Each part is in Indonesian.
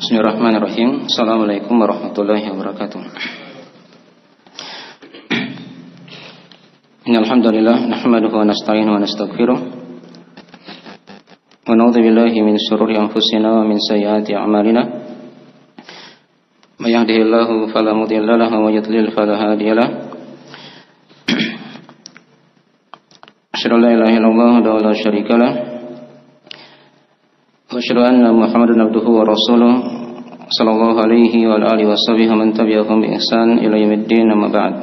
Bismillahirrahmanirrahim. Assalamualaikum warahmatullahi wabarakatuh. Innal hamdalillah nahmaduhu wa nasta'inuhu wa nastaghfiruh. Wa na'udzu billahi min shururi anfusina wa min sayyiati a'malina. May yahdihillahu fala mudilla lahu wa may yudlil fala hadiya lahu. Asyhadu an la ilaha illallah wa la syarika lahu. Wa asyhadu anna Muhammadan abduhu wa rasuluh sallallahu alaihi wa alihi washabihi wa man tabi'ahum bi ihsan ila yaumiddin, amma ba'd.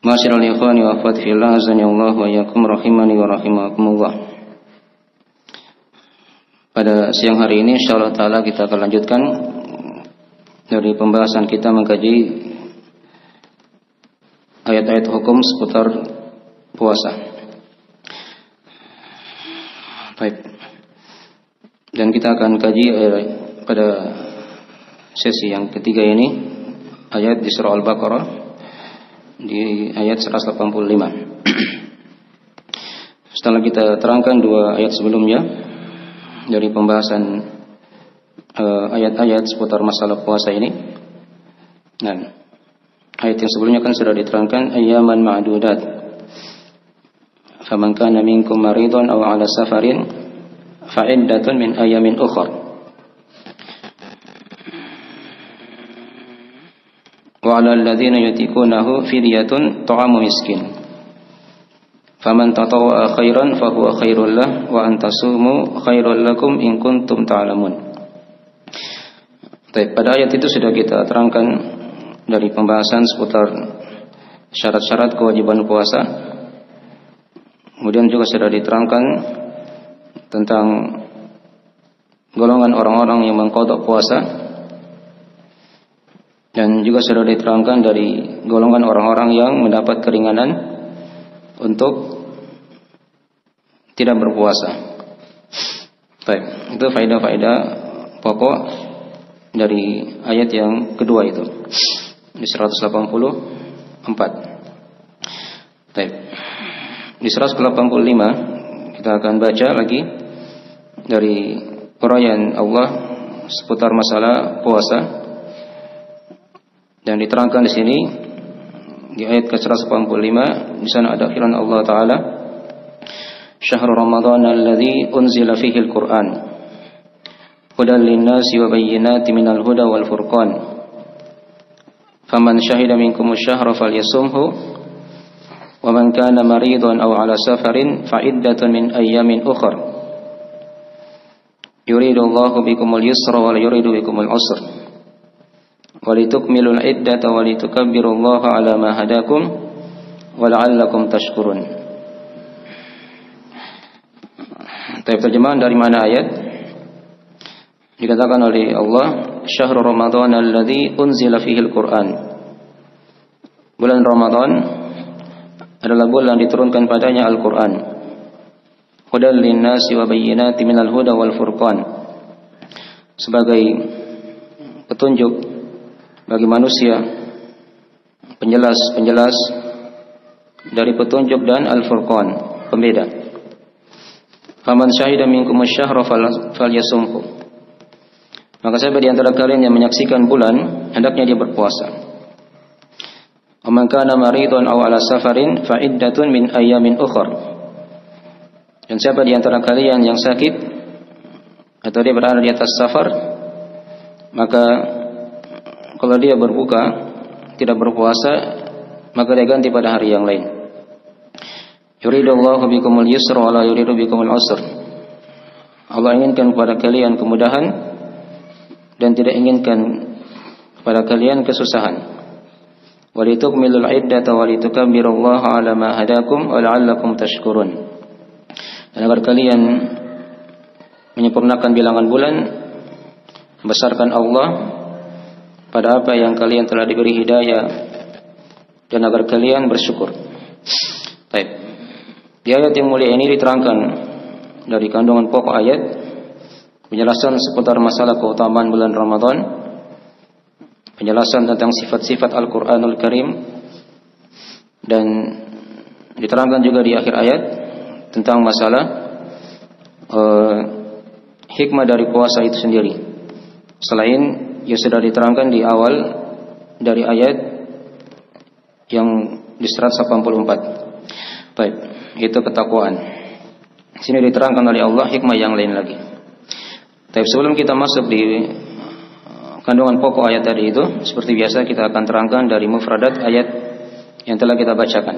Ma'asyiral ikhwani wa akhwati fillah, azanillahu wa iyyakum rahimani wa rahimakumullah. Pada siang hari ini insyaallah taala kita akan lanjutkan dari pembahasan kita mengkaji ayat-ayat hukum seputar puasa. Baik. Dan kita akan kaji pada sesi yang ketiga ini ayat di surah Al-Baqarah di ayat 185. Setelah kita terangkan dua ayat sebelumnya dari pembahasan ayat-ayat seputar masalah puasa ini. Dan ayat yang sebelumnya kan sudah diterangkan ayyaman ma'dudat. Faman kana minkum maridun aw 'ala safarin fa iddatun min ayamin ukhra. Wa 'alal ladzina yutiqunahu fidyatun ta'amu miskin. Faman tatawwa'a khairan fa huwa khairul lah wa an tasumu khairul lakum in kuntum ta'lamun. Pada ayat itu sudah kita terangkan dari pembahasan seputar syarat-syarat kewajiban puasa. Kemudian juga sudah diterangkan tentang golongan orang-orang yang mengqadha puasa, dan juga sudah diterangkan dari golongan orang-orang yang mendapat keringanan untuk tidak berpuasa. Baik, itu faedah-faedah pokok dari ayat yang kedua itu di 184. Baik. Di 185 kita akan baca lagi dari uraian Allah seputar masalah puasa, dan diterangkan di sini di ayat ke-185. Di sana ada firman Allah Taala, "Syahrul Ramadan alladzi unzila fihi al-Qur'an hudan lin-nasi wa bayyinatin minal huda wal furqan. Faman syahida minkum asy-syahra falyasumhu wa man kana maridan aw 'ala safarin fa iddatun min ayyamin ukhra. Yuridullahu bikumul yusra wa la yuridu bikumul 'usra. Wa litukmilul 'iddata wa litukabbirullaha 'ala ma hadakum wa la'allakum tashkurun." Terjemahan dari mana ayat? Dikatakan oleh Allah, "Syahrul Ramadan alladzi unzila fihi al-Qur'an." Bulan Ramadan adalah bulan diturunkan padanya Al-Quran. Hudan linnasi wa bayyinatin minal huda wal furqan. Sebagai petunjuk bagi manusia, penjelas dari petunjuk dan Al-Furqan, pembeda. Faman syahida minkum asy-syahra falyasumhu. Maka siapa di antara kalian yang menyaksikan bulan, hendaknya dia berpuasa. Man kana maridun aw 'ala safarin fa iddatun min ayyamin ukhra. Dan siapa di antara kalian yang sakit atau dia berada di atas safar, maka kalau dia berbuka tidak berpuasa, maka dia ganti pada hari yang lain. Yuridullahu bikumul yusra wa la yuridu bikumul 'usra. Allah inginkan kepada kalian kemudahan dan tidak inginkan kepada kalian kesusahan. Walitukmilul 'iddata walitukabbirullaha 'ala ma hadakum wa la'allakum tashkurun. Dan agar kalian menyempurnakan bilangan bulan, membesarkan Allah pada apa yang kalian telah diberi hidayah, dan agar kalian bersyukur. Baik. Di ayat yang mulia ini diterangkan dari kandungan pokok ayat penjelasan seputar masalah keutamaan bulan Ramadan, penjelasan tentang sifat-sifat Al-Quranul Karim, dan diterangkan juga di akhir ayat tentang masalah hikmah dari puasa itu sendiri, selain yang sudah diterangkan di awal dari ayat yang di 184. Baik, itu ketakwaan. Sini diterangkan oleh Allah hikmah yang lain lagi. Tapi sebelum kita masuk di kandungan pokok ayat tadi itu, seperti biasa kita akan terangkan dari mufradat ayat yang telah kita bacakan.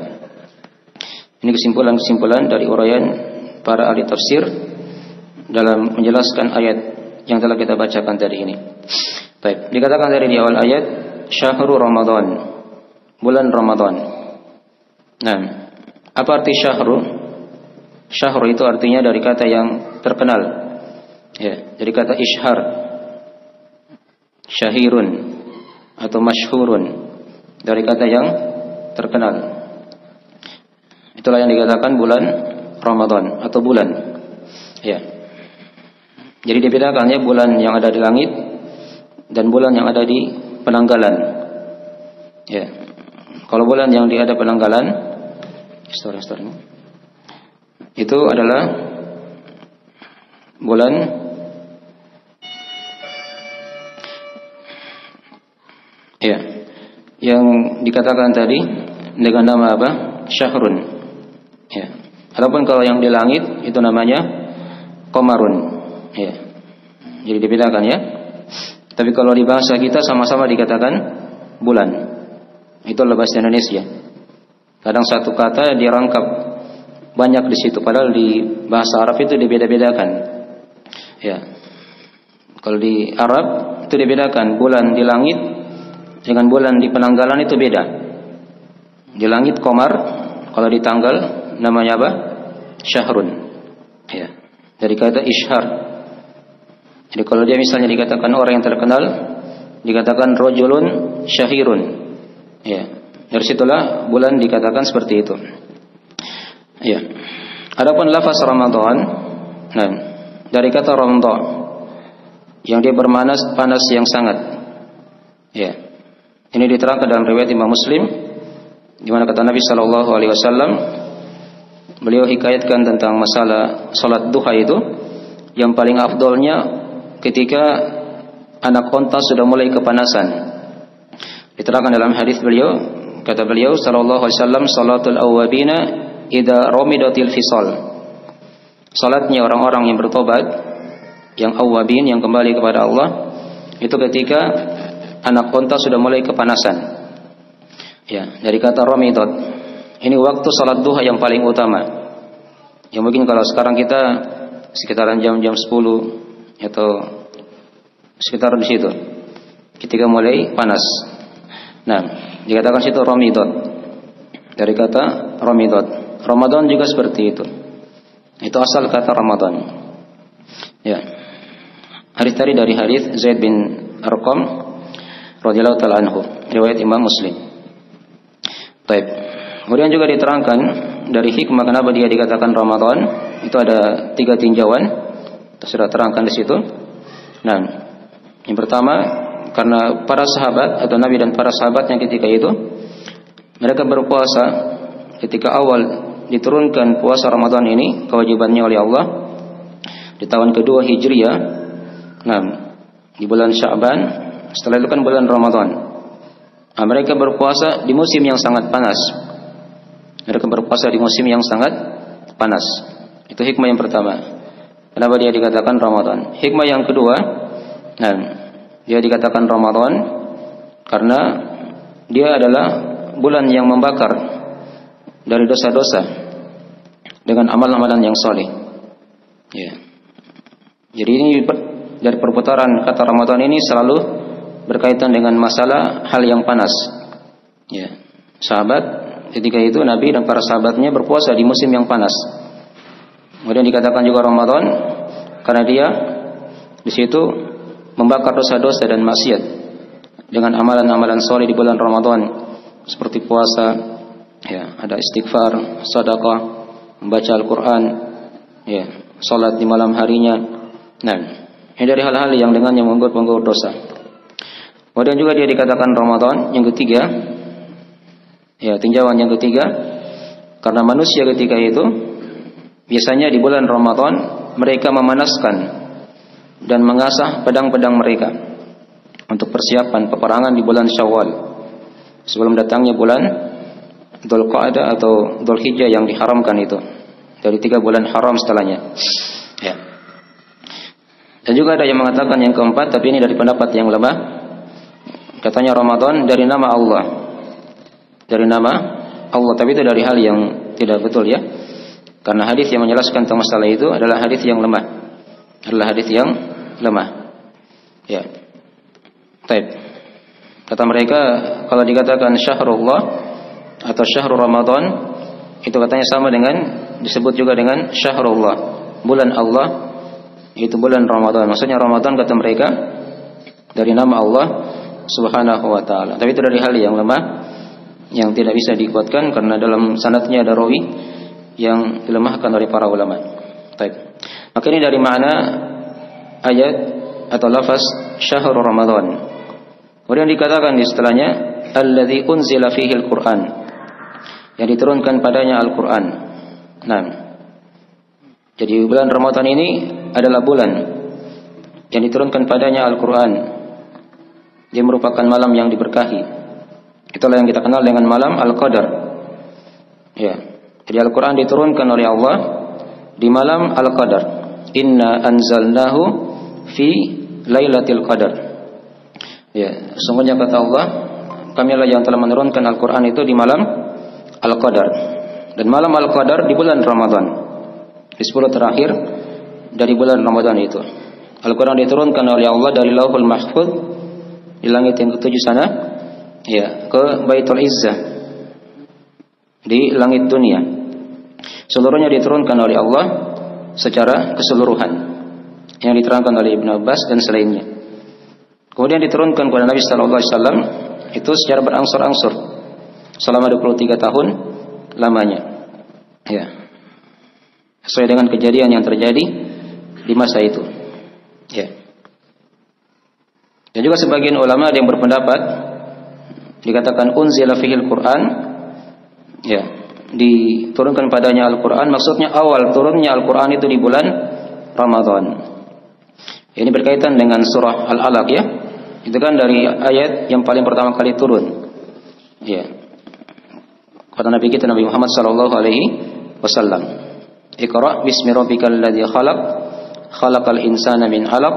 Ini kesimpulan-kesimpulan dari uraian para ahli tafsir dalam menjelaskan ayat yang telah kita bacakan tadi ini. Baik, dikatakan dari di awal ayat syahrul Ramadan, bulan Ramadan. Nah, apa arti syahru? Syahru itu artinya dari kata yang terkenal. Ya, dari kata ishar, syahirun atau masyhurun, dari kata yang terkenal. Itulah yang dikatakan bulan Ramadan atau bulan. Ya. Jadi dibedakannya bulan yang ada di langit dan bulan yang ada di penanggalan. Ya. Kalau bulan yang ada penanggalan, story itu adalah bulan ya yang dikatakan tadi dengan nama apa? Syahrun. Ya. Adapun kalau yang di langit itu namanya qamarun. Ya. Jadi dibedakan ya. Tapi kalau di bahasa kita sama-sama dikatakan bulan. Itu bahasa Indonesia. Kadang satu kata dirangkap banyak di situ, padahal di bahasa Arab itu dibeda-bedakan. Ya. Kalau di Arab itu dibedakan bulan di langit dengan bulan di penanggalan itu beda. Di langit qamar, kalau di tanggal namanya apa? Syahrun. Ya. Dari kata ishar. Jadi kalau dia misalnya dikatakan orang yang terkenal, dikatakan rajulun syahirun. Ya. Dari situlah bulan dikatakan seperti itu. Ya. Adapun lafaz Ramadan, nah, dari kata ramda yang dia bermakna panas yang sangat. Ya. Ini diterangkan dalam riwayat Imam Muslim di mana kata Nabi sallallahu alaihi wasallam, beliau hikayatkan tentang masalah salat duha itu yang paling afdolnya ketika anak unta sudah mulai kepanasan. Diterangkan dalam hadis beliau, kata beliau sallallahu alaihi wasallam, salatul awwabina idza ramidatil fisal. Salatnya orang-orang yang bertobat, yang awwabin, yang kembali kepada Allah, itu ketika anak unta sudah mulai kepanasan. Ya, dari kata ramidat. Ini waktu salat duha yang paling utama. Yang mungkin kalau sekarang kita sekitaran jam-jam 10 atau sekitar di situ, ketika mulai panas. Nah, dikatakan situ ramidat. Dari kata ramidat. Ramadan juga seperti itu. Itu asal kata Ramadan. Ya. Hadis tadi dari hadis Zaid bin Arqam radhiyallahu taala anhu, riwayat Imam Muslim. Baik. Kemudian juga diterangkan dari hikmah kenapa dia dikatakan Ramadan, itu ada 3 tinjauan. Kita sudah terangkan di situ. Nah, yang pertama karena para sahabat atau Nabi dan para sahabat yang ketika itu mereka berpuasa ketika awal diturunkan puasa Ramadan ini, kewajibannya oleh Allah di tahun kedua Hijriah. Nah, di bulan Sya'ban, setelah itu kan bulan Ramadan. Nah, mereka berpuasa di musim yang sangat panas. Mereka berpuasa di musim yang sangat panas. Itu hikmah yang pertama. Kenapa dia dikatakan Ramadan? Hikmah yang kedua, nah, dia dikatakan Ramadan karena dia adalah bulan yang membakar dari dosa-dosa dengan amal-amalan yang soleh. Ya. Jadi ini dari perputaran kata Ramadan ini selalu berkaitan dengan masalah hal yang panas. Ya. Sahabat ketika itu Nabi dan para sahabatnya berpuasa di musim yang panas. Kemudian dikatakan juga Ramadan karena dia di situ membakar dosa-dosa dan maksiat dengan amalan-amalan soleh di bulan Ramadan seperti puasa, ya, ada istighfar, sedekah, membaca Al-Qur'an, ya, salat di malam harinya. Nah, ini dari hal-hal yang dengannya menganggur dosa. Kemudian juga dia dikatakan Ramadan yang ketiga, ya, tinjauan yang ketiga, karena manusia ketika itu biasanya di bulan Ramadan mereka memanaskan dan mengasah pedang-pedang mereka untuk persiapan peperangan di bulan Syawal sebelum datangnya bulan Dzulqa'dah atau Dzulhijjah yang diharamkan itu, dari 3 bulan haram setelahnya. Ya. Dan juga ada yang mengatakan yang keempat, tapi ini dari pendapat yang lemah. Katanya Ramadan dari nama Allah. Dari nama Allah, tapi itu dari hal yang tidak betul ya. Karena hadis yang menjelaskan tentang masalah itu adalah hadis yang lemah. Adalah hadis yang lemah. Ya. Baik. Kata mereka kalau dikatakan syahrullah atau syahrul Ramadan itu katanya sama dengan disebut juga dengan syahrullah, bulan Allah, itu bulan Ramadan. Maksudnya Ramadan kata mereka dari nama Allah Subhanahu wa taala. Tapi itu dari hal yang lemah yang tidak bisa dikuatkan karena dalam sanadnya ada rawi yang dilemahkan oleh para ulama. Baik. Maka ini dari mana ayat atau lafaz syahrul Ramadan. Kemudian dikatakan di setelahnya alladzi unzila fihil Qur'an, yang diturunkan padanya Al-Qur'an. Nah, jadi bulan Ramadan ini adalah bulan yang diturunkan padanya Al-Qur'an. Dia merupakan malam yang diberkahi. Itulah yang kita kenal dengan malam Al-Qadar. Ya. Jadi Al-Qur'an diturunkan oleh Allah di malam Al-Qadar. Inna anzalnahu fi Lailatul Qadar. Ya, sungguhnya kata Allah, kamilah yang telah menurunkan Al-Qur'an itu di malam Al-Qadar. Dan malam Al-Qadar di bulan Ramadan. Di 10 terakhir dari bulan Ramadan itu. Al-Qur'an diturunkan oleh Allah dari Lauhul Mahfuz di langit yang ke-7 sana, ya, ke Baitul Izzah di langit dunia. Seluruhnya diturunkan oleh Allah secara keseluruhan. Yang diterangkan oleh Ibnu Abbas dan selainnya. Kemudian diturunkan kepada Nabi sallallahu alaihi wasallam itu secara berangsur-angsur selama 23 tahun lamanya. Ya. Sesuai dengan kejadian yang terjadi di masa itu. Ya. Dan juga sebagian ulama ada yang berpendapat dikatakan unzila fihil Qur'an, ya, diturunkan padanya Al-Qur'an, maksudnya awal turunnya Al-Qur'an itu di bulan Ramadan. Ini berkaitan dengan surah Al-Alaq ya. Itu kan dari ayat yang paling pertama kali turun. Ya. Kata Nabi kita Nabi Muhammad sallallahu alaihi wasallam, "Iqra bismi rabbikal ladzi khalaq, khalaqal insana min 'alaq,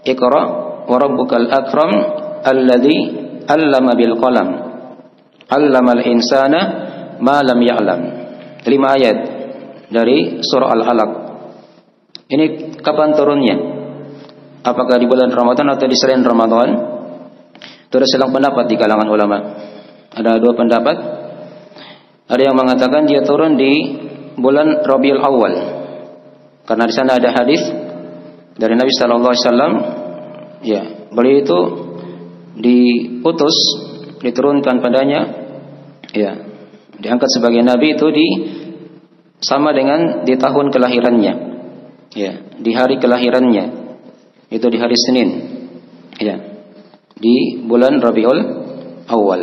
iqra wa rabbukal akram alladzi 'allama bil qalam, 'allamal insana ma lam ya'lam." 5 ayat dari surah Al-Alaq. Ini kapan turunnya? Apakah di bulan Ramadan atau di selain Ramadan? Itu ada selang pendapat di kalangan ulama. Ada 2 pendapat. Ada yang mengatakan dia turun di bulan Rabiul Awal, karena di sana ada hadis dari Nabi sallallahu alaihi wasallam, ya, beliau itu diutus, diturunkan padanya, ya, diangkat sebagai nabi itu sama dengan di tahun kelahirannya, ya, di hari kelahirannya. Itu di hari Senin, ya, di bulan Rabiul Awal.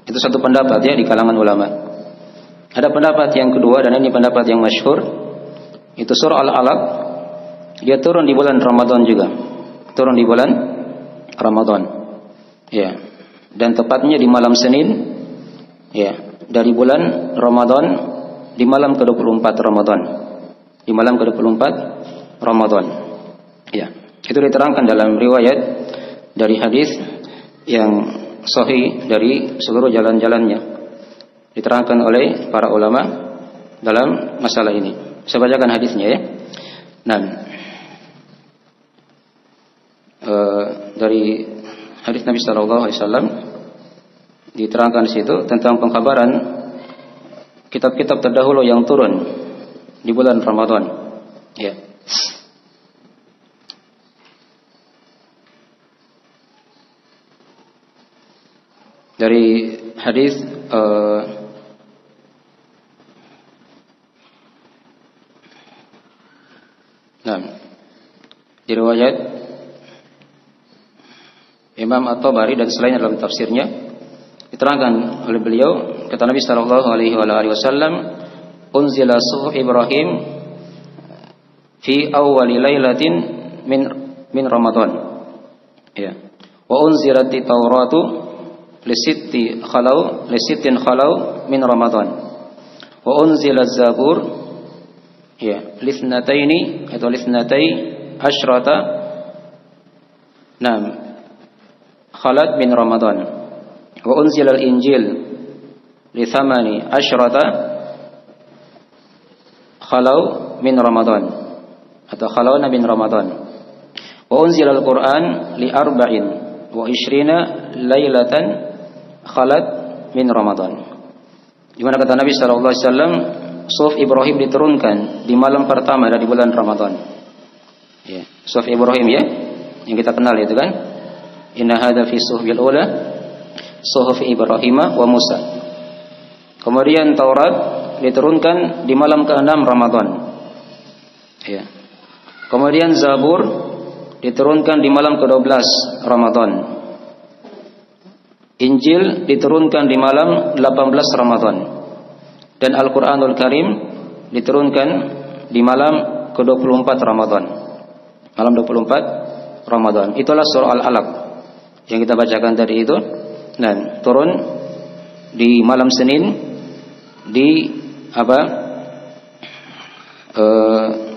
Itu satu pendapat ya di kalangan ulama. Ada pendapat yang kedua, dan ini pendapat yang masyhur, itu surah Al-Alaq dia turun di bulan Ramadan juga, turun di bulan Ramadan, ya, dan tepatnya di malam Senin, ya, dari bulan Ramadan, di malam ke-24 Ramadan, di malam ke-24 Ramadan, ya. Itu diterangkan dalam riwayat dari hadis yang sahih dari seluruh jalan-jalannya. Diterangkan oleh para ulama dalam masalah ini. Saya bacakan hadisnya ya. Nah, dari hadis Nabi sallallahu alaihi wasallam diterangkan di situ tentang pengkabaran kitab-kitab terdahulu yang turun di bulan Ramadan. Ya. Dari hadis diriwayat Imam At-Tabari dan selainnya dalam tafsirnya diterangkan oleh beliau, kata Nabi sallallahu alaihi wasallam, unzila suhuf Ibrahim fi awwali lailatin min min Ramadan. Ya. Wa unzilatit Tauratu lisittin khalau min Ramadan. Wa unzilaz Zabur ya lisnataini atau lisnatai asyrata khalat min Ramadan. Wa unzilal Injil li thamani asyrata khalau min Ramadan atau khalawna min Ramadan. Wa unzilal Quran li arba'in wa ishrina lailatan khalat min Ramadan. Di mana kata Nabi sallallahu alaihi wasallam, Suhuf Ibrahim diturunkan di malam pertama dari bulan Ramadan. Ya, Suhuf Ibrahim ya, yang kita kenal itu kan. Inna hadza fi suhufil ula suhuf Ibrahim wa Musa. Kemudian Taurat diturunkan di malam ke-6 Ramadan. Ya. Kemudian Zabur diturunkan di malam ke-12 Ramadan. Injil diturunkan di malam 18 Ramadan. Dan Al-Qur'anul Karim diturunkan di malam ke-24 Ramadan. Malam 24 Ramadan. Itulah surah Al-Alaq yang kita bacakan tadi itu. Dan turun di malam Senin di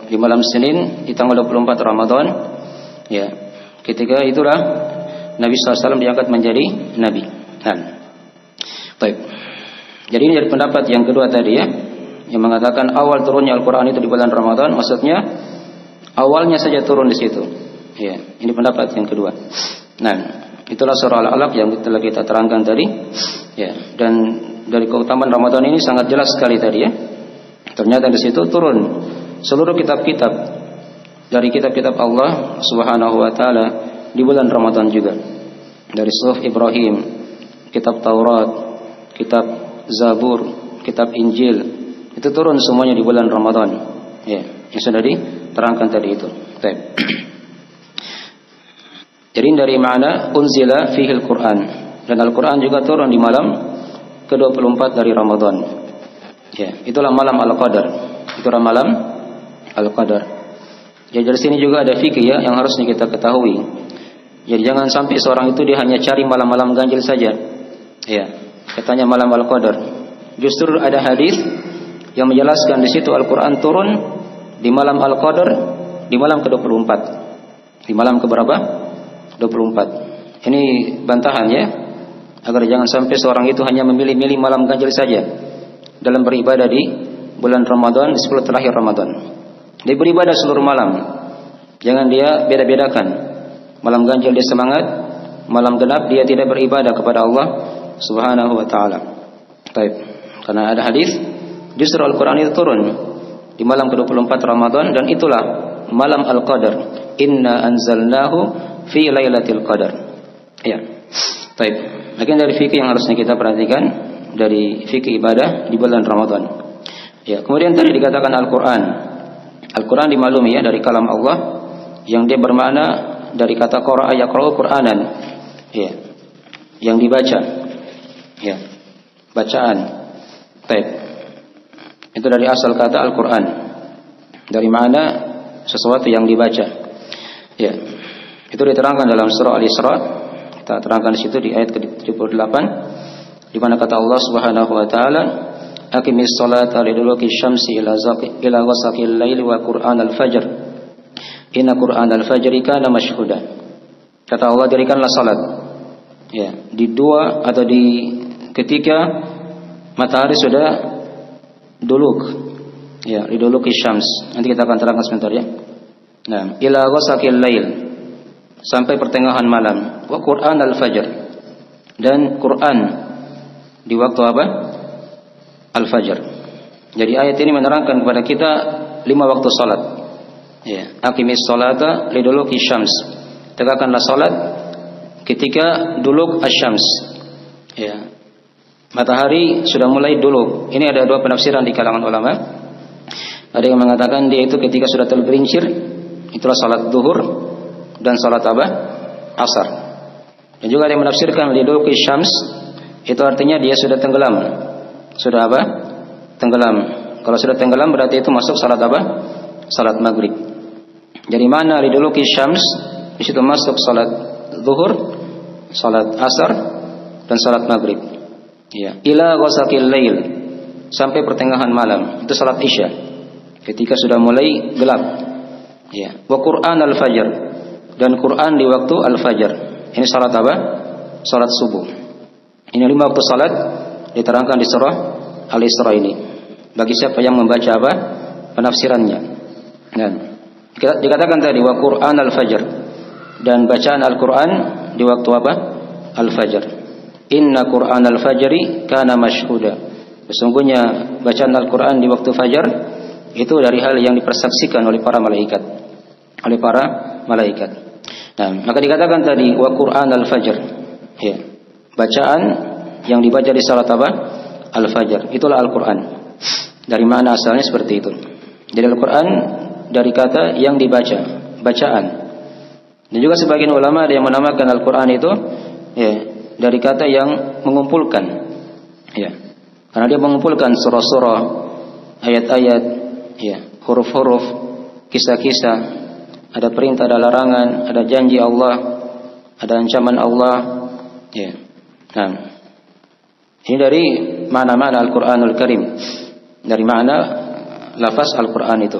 di malam Senin di tanggal 24 Ramadan. Ya. Ketika itulah Nabi SAW diangkat menjadi Nabi. Baik. Jadi ini dari pendapat yang kedua tadi ya, yang mengatakan awal turunnya Al-Quran itu di bulan Ramadan, maksudnya awalnya saja turun di situ. Ya, ini pendapat yang kedua. Itulah surah Al-Alaq yang telah kita terangkan tadi. Ya, dan dari keutamaan Ramadan ini sangat jelas sekali tadi ya. Ternyata di situ turun seluruh kitab-kitab dari kitab-kitab Allah Subhanahu wa taala di bulan Ramadan juga. Dari Suhuf Ibrahim, kitab Taurat, kitab Zabur, kitab Injil, itu turun semuanya di bulan Ramadan. Ya, yang sudah diterangkan tadi itu. Baik. Jadi dari makna unzila fihil Quran, dan Al-Quran juga turun di malam ke-24 dari Ramadan. Ya, itulah malam Al-Qadar. Itulah malam Al-Qadar. Jadi dari sini juga ada fikih ya yang harusnya kita ketahui. Jadi jangan sampai seorang itu dia hanya cari malam-malam ganjil saja. Ya, katanya malam Al-Qadar. Justru ada hadis yang menjelaskan di situ Al-Quran turun di malam Al-Qadar, di malam ke-24. Di malam keberapa? 24. Ini bantahan ya, agar jangan sampai seorang itu hanya memilih-milih malam ganjil saja dalam beribadah di bulan Ramadan, di 10 terakhir Ramadan. Dia beribadah seluruh malam. Jangan dia beda-bedakan. Malam ganjil dia semangat, malam genap dia tidak beribadah kepada Allah Subhanahu wa taala. Baik. Karena ada hadis justru Al-Qur'an itu turun di malam ke-24 Ramadan, dan itulah malam Al-Qadar. Inna anzalnahu fi lailatul qadar. Ya. Baik. Bagian dari fikih yang harusnya kita perhatikan dari fikih ibadah di bulan Ramadan. Ya, kemudian tadi dikatakan Al-Qur'an. Al-Qur'an dimaklumi ya dari kalam Allah yang dia bermakna dari kata qara'a yaqra'u Qur'anan. Ya. Yang dibaca. Ya. Bacaan. Baik. Itu dari asal kata Al-Qur'an. Dari mana sesuatu yang dibaca. Ya. Itu diterangkan dalam surah Al-Isra. Kita terangkan di situ di ayat ke-78 di mana kata Allah Subhanahu wa taala, "Aqimis sholata liduluki syamsi ila ghasaqil laili wa Qur'anal fajr. Inna Qur'anal fajri kana mashhuda." Kata Allah, dirikanlah salat. Ya, di dua atau di ketika matahari sudah duluk. Ya, liduluki syams. Nanti kita akan terangkan sebentar ya. Nah, ila ghasaqil lail, sampai pertengahan malam. Wa Qur'an al-fajr, dan Quran di waktu apa? Al-fajr. Jadi ayat ini menerangkan kepada kita 5 waktu salat. Ya, aqimis sholata liduluki syams. Tegakkanlah salat ketika duluk asy-syams. Ya. Matahari sudah mulai duluk. Ini ada 2 penafsiran di kalangan ulama. Ada yang mengatakan dia itu ketika sudah tergelincir, itulah salat zuhur dan salat apa? Asar. Dan juga ada yang menafsirkan liduluki syams, itu artinya dia sudah tenggelam. Sudah apa? Tenggelam. Kalau sudah tenggelam berarti itu masuk salat apa? Salat maghrib. Jadi mana liduluki syams? Di situ masuk salat zuhur, salat asar, dan salat maghrib. Ya, ila ghasaqil lail, sampai pertengahan malam, itu salat isya. Ketika sudah mulai gelap. Ya, wa Qur'an al-fajr, dan Quran di waktu al-fajr. Ini salat apa? Salat subuh. Ini 5 waktu salat diterangkan di surah Al-Isra ini. Bagi siapa yang membaca apa? Penafsirannya. Dan dikatakan tadi wa Qur'an al-fajr, dan bacaan Al-Quran di waktu apa? Al-fajr. Inna Qur'an al-fajri kana mashhuda. Sesungguhnya bacaan Al-Quran di waktu fajar itu dari hal yang dipersaksikan oleh para malaikat. Oleh para malaikat. Nah, maka dikatakan tadi wa Qur'an al-fajr. Ya. Bacaan yang dibaca di salat apa? Al-fajr. Itulah Al-Quran. Dari mana asalnya seperti itu. Jadi Al-Quran dari kata yang dibaca, bacaan. Dan juga sebagian ulama ada yang menamakan Al-Quran itu ya, dari kata yang mengumpulkan. Ya. Karena dia mengumpulkan surah-surah, ayat-ayat, ya, huruf-huruf, kisah-kisah, ada perintah, ada larangan, ada janji Allah, ada ancaman Allah. Ya. Nah, ini dari mana-mana Al-Quranul Karim, dari mana lafaz Al-Quran itu.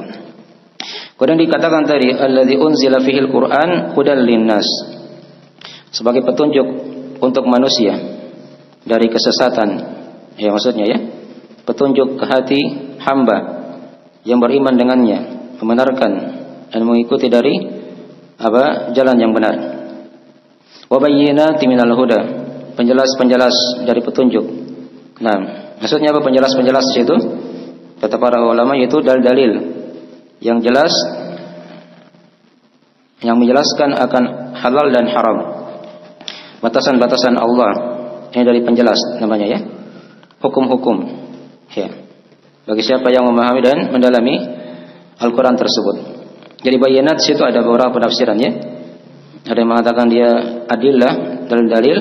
Kemudian dikatakan tadi alladzi unzila fihil Quran hudal linnas, sebagai petunjuk untuk manusia dari kesesatan. Ya, maksudnya ya, petunjuk ke hati hamba yang beriman dengannya, membenarkan dan mengikuti dari apa? Jalan yang benar. Wa bayyinatin minal huda, penjelas-penjelas dari petunjuk. Nah, maksudnya apa penjelas-penjelas itu? Kata para ulama yaitu dalil-dalil yang jelas, yang menjelaskan akan halal dan haram, batasan-batasan Allah. Ini dari penjelas namanya ya, hukum-hukum ya, bagi siapa yang memahami dan mendalami Al-Quran tersebut. Jadi bayinat situ ada beberapa penafsiran ya. Ada yang mengatakan dia adillah, dalil-dalil.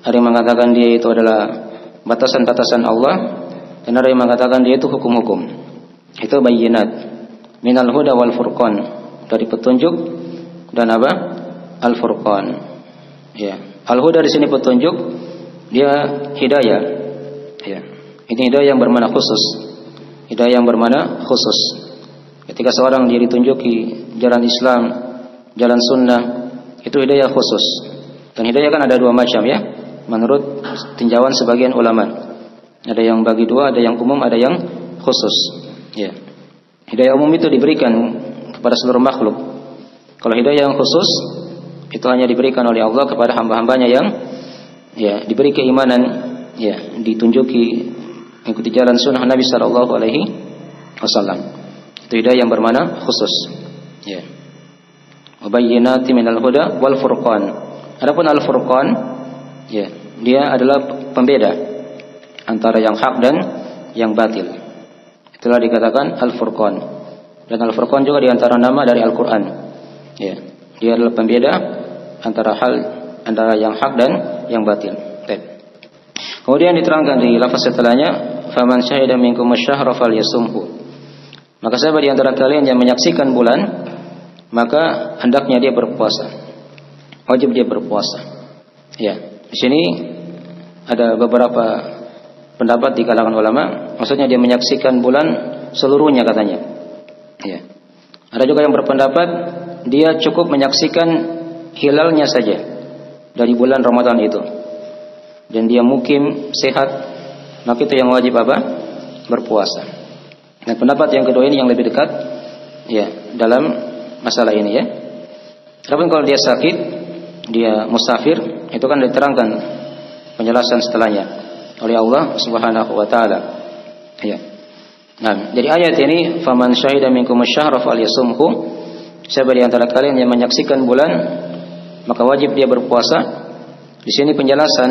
Ada yang mengatakan dia itu adalah batasan-batasan Allah, dan ada yang mengatakan dia itu hukum-hukum. Itu bayinat minal huda wal furqan, dari petunjuk dan apa? Al-furqan. Ya. Al-huda di sini petunjuk, dia hidayah. Ya. Ini hidayah yang bermakna khusus. Hidayah yang bermakna khusus. Ketika seorang dia ditunjuki jalan Islam, jalan sunnah, itu hidayah khusus. Dan hidayah kan ada 2 macam ya, menurut tinjauan sebagian ulama. Ada yang bagi 2, ada yang umum, ada yang khusus. Ya. Hidayah umum itu diberikan kepada seluruh makhluk. Kalau hidayah yang khusus itu hanya diberikan oleh Allah kepada hamba-hambanya yang ya diberi keimanan, ya ditunjuki mengikuti jalan sunnah Nabi sallallahu alaihi wasallam. Itu hidayah yang bermakna khusus. Ya. Wa bayyinatin minal huda wal furqan. Adapun al-furqan, ya, dia adalah pembeda antara yang hak dan yang batil. Itulah dikatakan Al-Furqan. Dan Al-Furqan juga diantara nama dari Al-Quran. Ya, dia adalah pembeda antara yang hak dan yang batil. Kemudian diterangkan di lafaz setelahnya, faman syahida minkum asy-syahra falyasumhu. Maka siapa di antara kalian yang menyaksikan bulan, maka hendaknya dia berpuasa. Wajib dia berpuasa. Ya, di sini ada beberapa pendapat di kalangan ulama, maksudnya dia menyaksikan bulan seluruhnya katanya. Ya. Ada juga yang berpendapat dia cukup menyaksikan hilalnya saja dari bulan Ramadan itu, dan dia mukim sehat, maka itu yang wajib apa? Berpuasa. Dan pendapat yang kedua ini yang lebih dekat ya dalam masalah ini ya. Tapi kalau dia sakit, dia musafir, itu kan diterangkan penjelasan setelahnya oleh Allah Subhanahu wa taala. Ya. Nah, jadi ayat ini faman syahida minkum asy-syahra falyasumhu, siapa di antara kalian yang menyaksikan bulan maka wajib dia berpuasa. Di sini penjelasan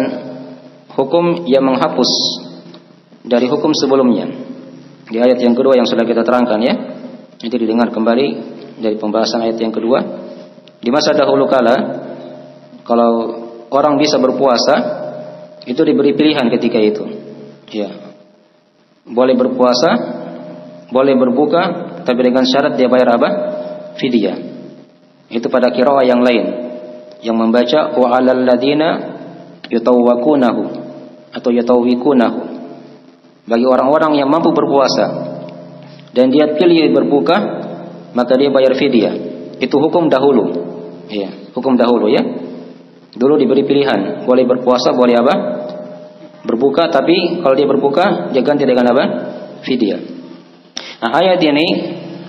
hukum yang menghapus dari hukum sebelumnya. Di ayat yang kedua yang sudah kita terangkan ya. Nanti didengar kembali dari pembahasan ayat yang kedua. Di masa dahulu kala kalau orang bisa berpuasa itu diberi pilihan ketika itu. Ya. Boleh berpuasa, boleh berbuka, tapi dengan syarat dia bayar apa? Fidyah. Itu pada qiraah yang lain yang membaca wa 'alal ladzina yutawwakunahu atau yutawwikunahu. Bagi orang-orang yang mampu berpuasa dan dia pilih berbuka, maka dia bayar fidyah. Itu hukum dahulu. Ya, hukum dahulu ya. Dulu diberi pilihan, boleh berpuasa, boleh apa? Berbuka, tapi kalau dia berbuka, dia ganti dengan apa? Fidyah. Nah, ayat ini,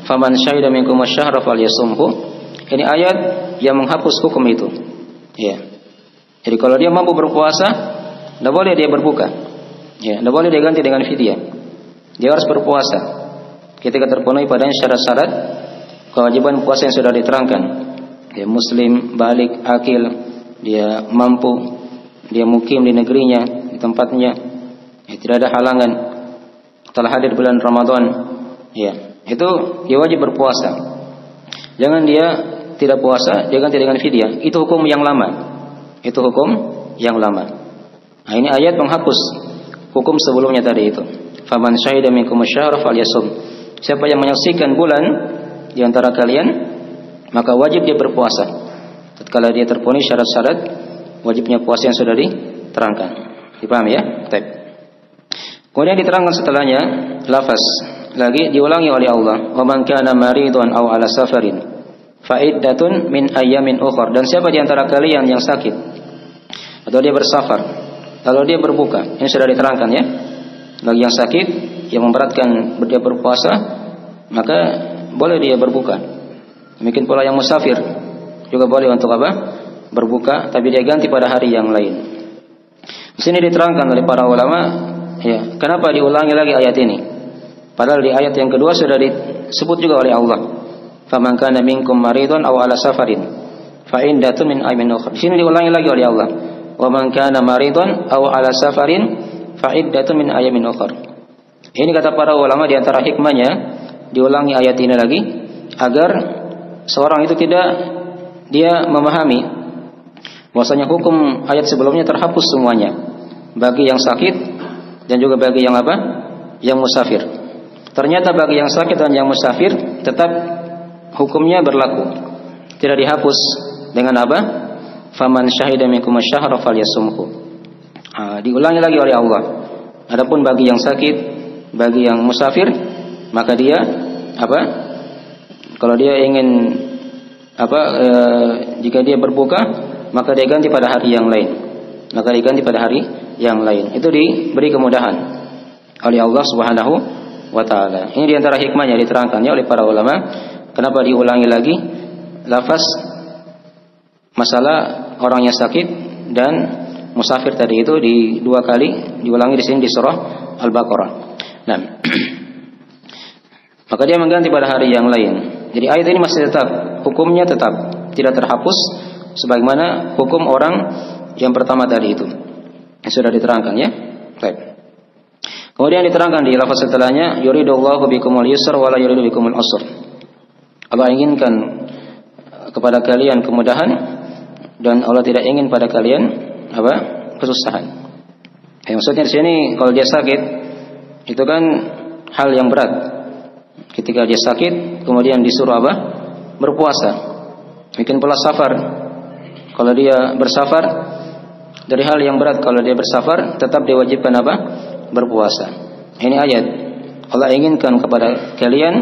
faman syahida minkum asy-syahra falyasumhu. Ini ayat yang menghapus hukum itu. Ya. Jadi kalau dia mampu berpuasa, tidak boleh dia berbuka. Ya, tidak boleh dia ganti dengan fidyah. Dia harus berpuasa ketika terpenuhi padanya syarat-syarat kewajiban puasa yang sudah diterangkan. Dia muslim, balik, akil, dia mampu, dia mukim di negerinya, di tempatnya, ya, tidak ada halangan, telah hadir bulan Ramadan, ya, itu dia wajib berpuasa. Jangan dia tidak puasa, dia ganti dengan fidyah. Itu hukum yang lama. Itu hukum yang lama. Nah, ini ayat menghapus hukum sebelumnya tadi itu. Faman syahida minkum asy-syahra falyasum. Siapa yang menyaksikan bulan di antara kalian, maka wajib dia berpuasa. Tatkala dia terpenuhi syarat-syarat wajibnya puasa yang sudah diterangkan. Dipahami ya? Baik. Kemudian diterangkan setelahnya lafaz lagi diulangi oleh Allah, "Wa man kana maridun aw ala safarin fa iddatun min ayyamin ukhra." Dan siapa di antara kalian yang sakit atau dia bersafar, lalu dia berbuka. Ini sudah diterangkan ya. Bagi yang sakit yang memberatkan dia berpuasa, maka boleh dia berbuka. Demikian pula yang musafir juga boleh untuk apa? Berbuka, tapi dia ganti pada hari yang lain. Di sini diterangkan oleh para ulama, ya, kenapa diulangi lagi ayat ini? Padahal di ayat yang kedua sudah disebut juga oleh Allah. Faman kana minkum maridun aw ala safarin fa iddatun min ayyamin ukhra. Di sini diulangi lagi oleh Allah. Wa man kana maridun aw ala safarin fa iddatun min ayyamin ukhra. Ini kata para ulama di antara hikmahnya diulangi ayat ini lagi agar seorang itu tidak dia memahami bahwasanya hukum ayat sebelumnya terhapus semuanya bagi yang sakit dan juga bagi yang apa? Yang musafir. Ternyata bagi yang sakit dan yang musafir tetap hukumnya berlaku. Tidak dihapus dengan apa? Faman syahida minkum asy-syahra falyasumhu. Diulangi lagi oleh Allah. Adapun bagi yang sakit, bagi yang musafir, maka dia apa? Kalau dia ingin jika dia berbuka, maka dia ganti pada hari yang lain. Maka diganti pada hari yang lain. Itu diberi kemudahan oleh Allah Subhanahu wa taala. Ini di antara hikmahnya diterangkannya oleh para ulama, kenapa diulangi lagi lafaz masalah orang yang sakit dan musafir tadi itu di dua kali diulangi di sini di surah Al-Baqarah. Nah, maka dia mengganti pada hari yang lain. Jadi ayat ini masih tetap, hukumnya tetap tidak terhapus sebagaimana hukum orang yang pertama tadi itu yang sudah diterangkan ya. Baik. Kemudian diterangkan di lafaz setelahnya, yuridullahu bikumul yusra wa la yuridu bikumul usra. Allah inginkan kepada kalian kemudahan dan Allah tidak ingin pada kalian apa? Kesusahan. Maksudnya di sini kalau dia sakit itu kan hal yang berat. Ketika dia sakit kemudian disuruh apa? Berpuasa. Mungkin pula safar. Kalau dia bersafar dari hal yang berat, kalau dia bersafar tetap diwajibkan apa? Berpuasa. Ini ayat. Allah inginkan kepada kalian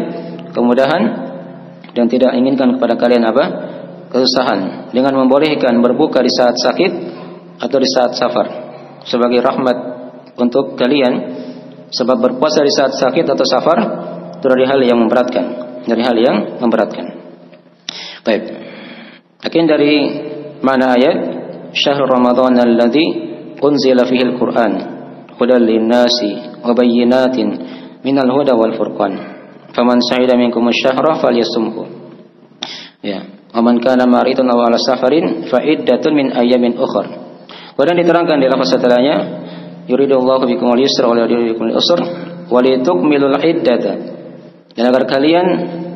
kemudahan dan tidak inginkan kepada kalian apa? Kesusahan. Dengan membolehkan berbuka di saat sakit atau di saat safar sebagai rahmat untuk kalian. Sebab berpuasa di saat sakit atau safar itu dari hal yang memberatkan, dari hal yang memberatkan. Baik. Akhirnya dari mana ayat syahrul Ramadan alladzi unzila fihi al-Qur'an hudan lin-nasi wa bayyinatin minal huda wal furqan. Faman syahida minkum asy-syahra falyasumhu. Ya, wa man kana maridan aw ala safarin fa iddatun min ayyamin ukhra. Kemudian diterangkan di lafaz setelahnya, yuridullahu bikumul yusra wa la yuridu bikumul usra wa litukmilul iddata. Dan agar kalian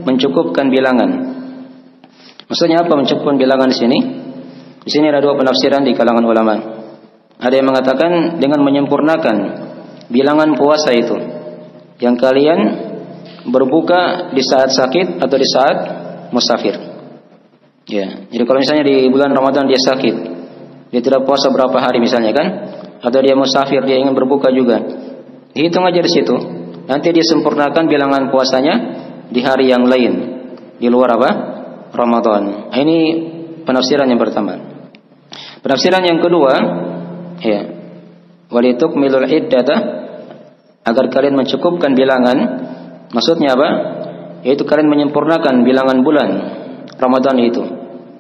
mencukupkan bilangan. Maksudnya apa mencukupkan bilangan di sini? Di sini ada dua penafsiran di kalangan ulama. Ada yang mengatakan dengan menyempurnakan bilangan puasa itu, yang kalian berbuka di saat sakit atau di saat musafir. Ya, jadi kalau misalnya di bulan Ramadan dia sakit, dia tidak puasa berapa hari misalnya kan, atau dia musafir, dia ingin berbuka juga, hitung aja di situ. Nanti dia sempurnakan bilangan puasanya di hari yang lain di luar apa? Ramadan. Ini penafsiran yang pertama. Penafsiran yang kedua, ya, walitukmilul iddata, agar kalian mencukupkan bilangan. Maksudnya apa? Yaitu kalian menyempurnakan bilangan bulan Ramadan itu.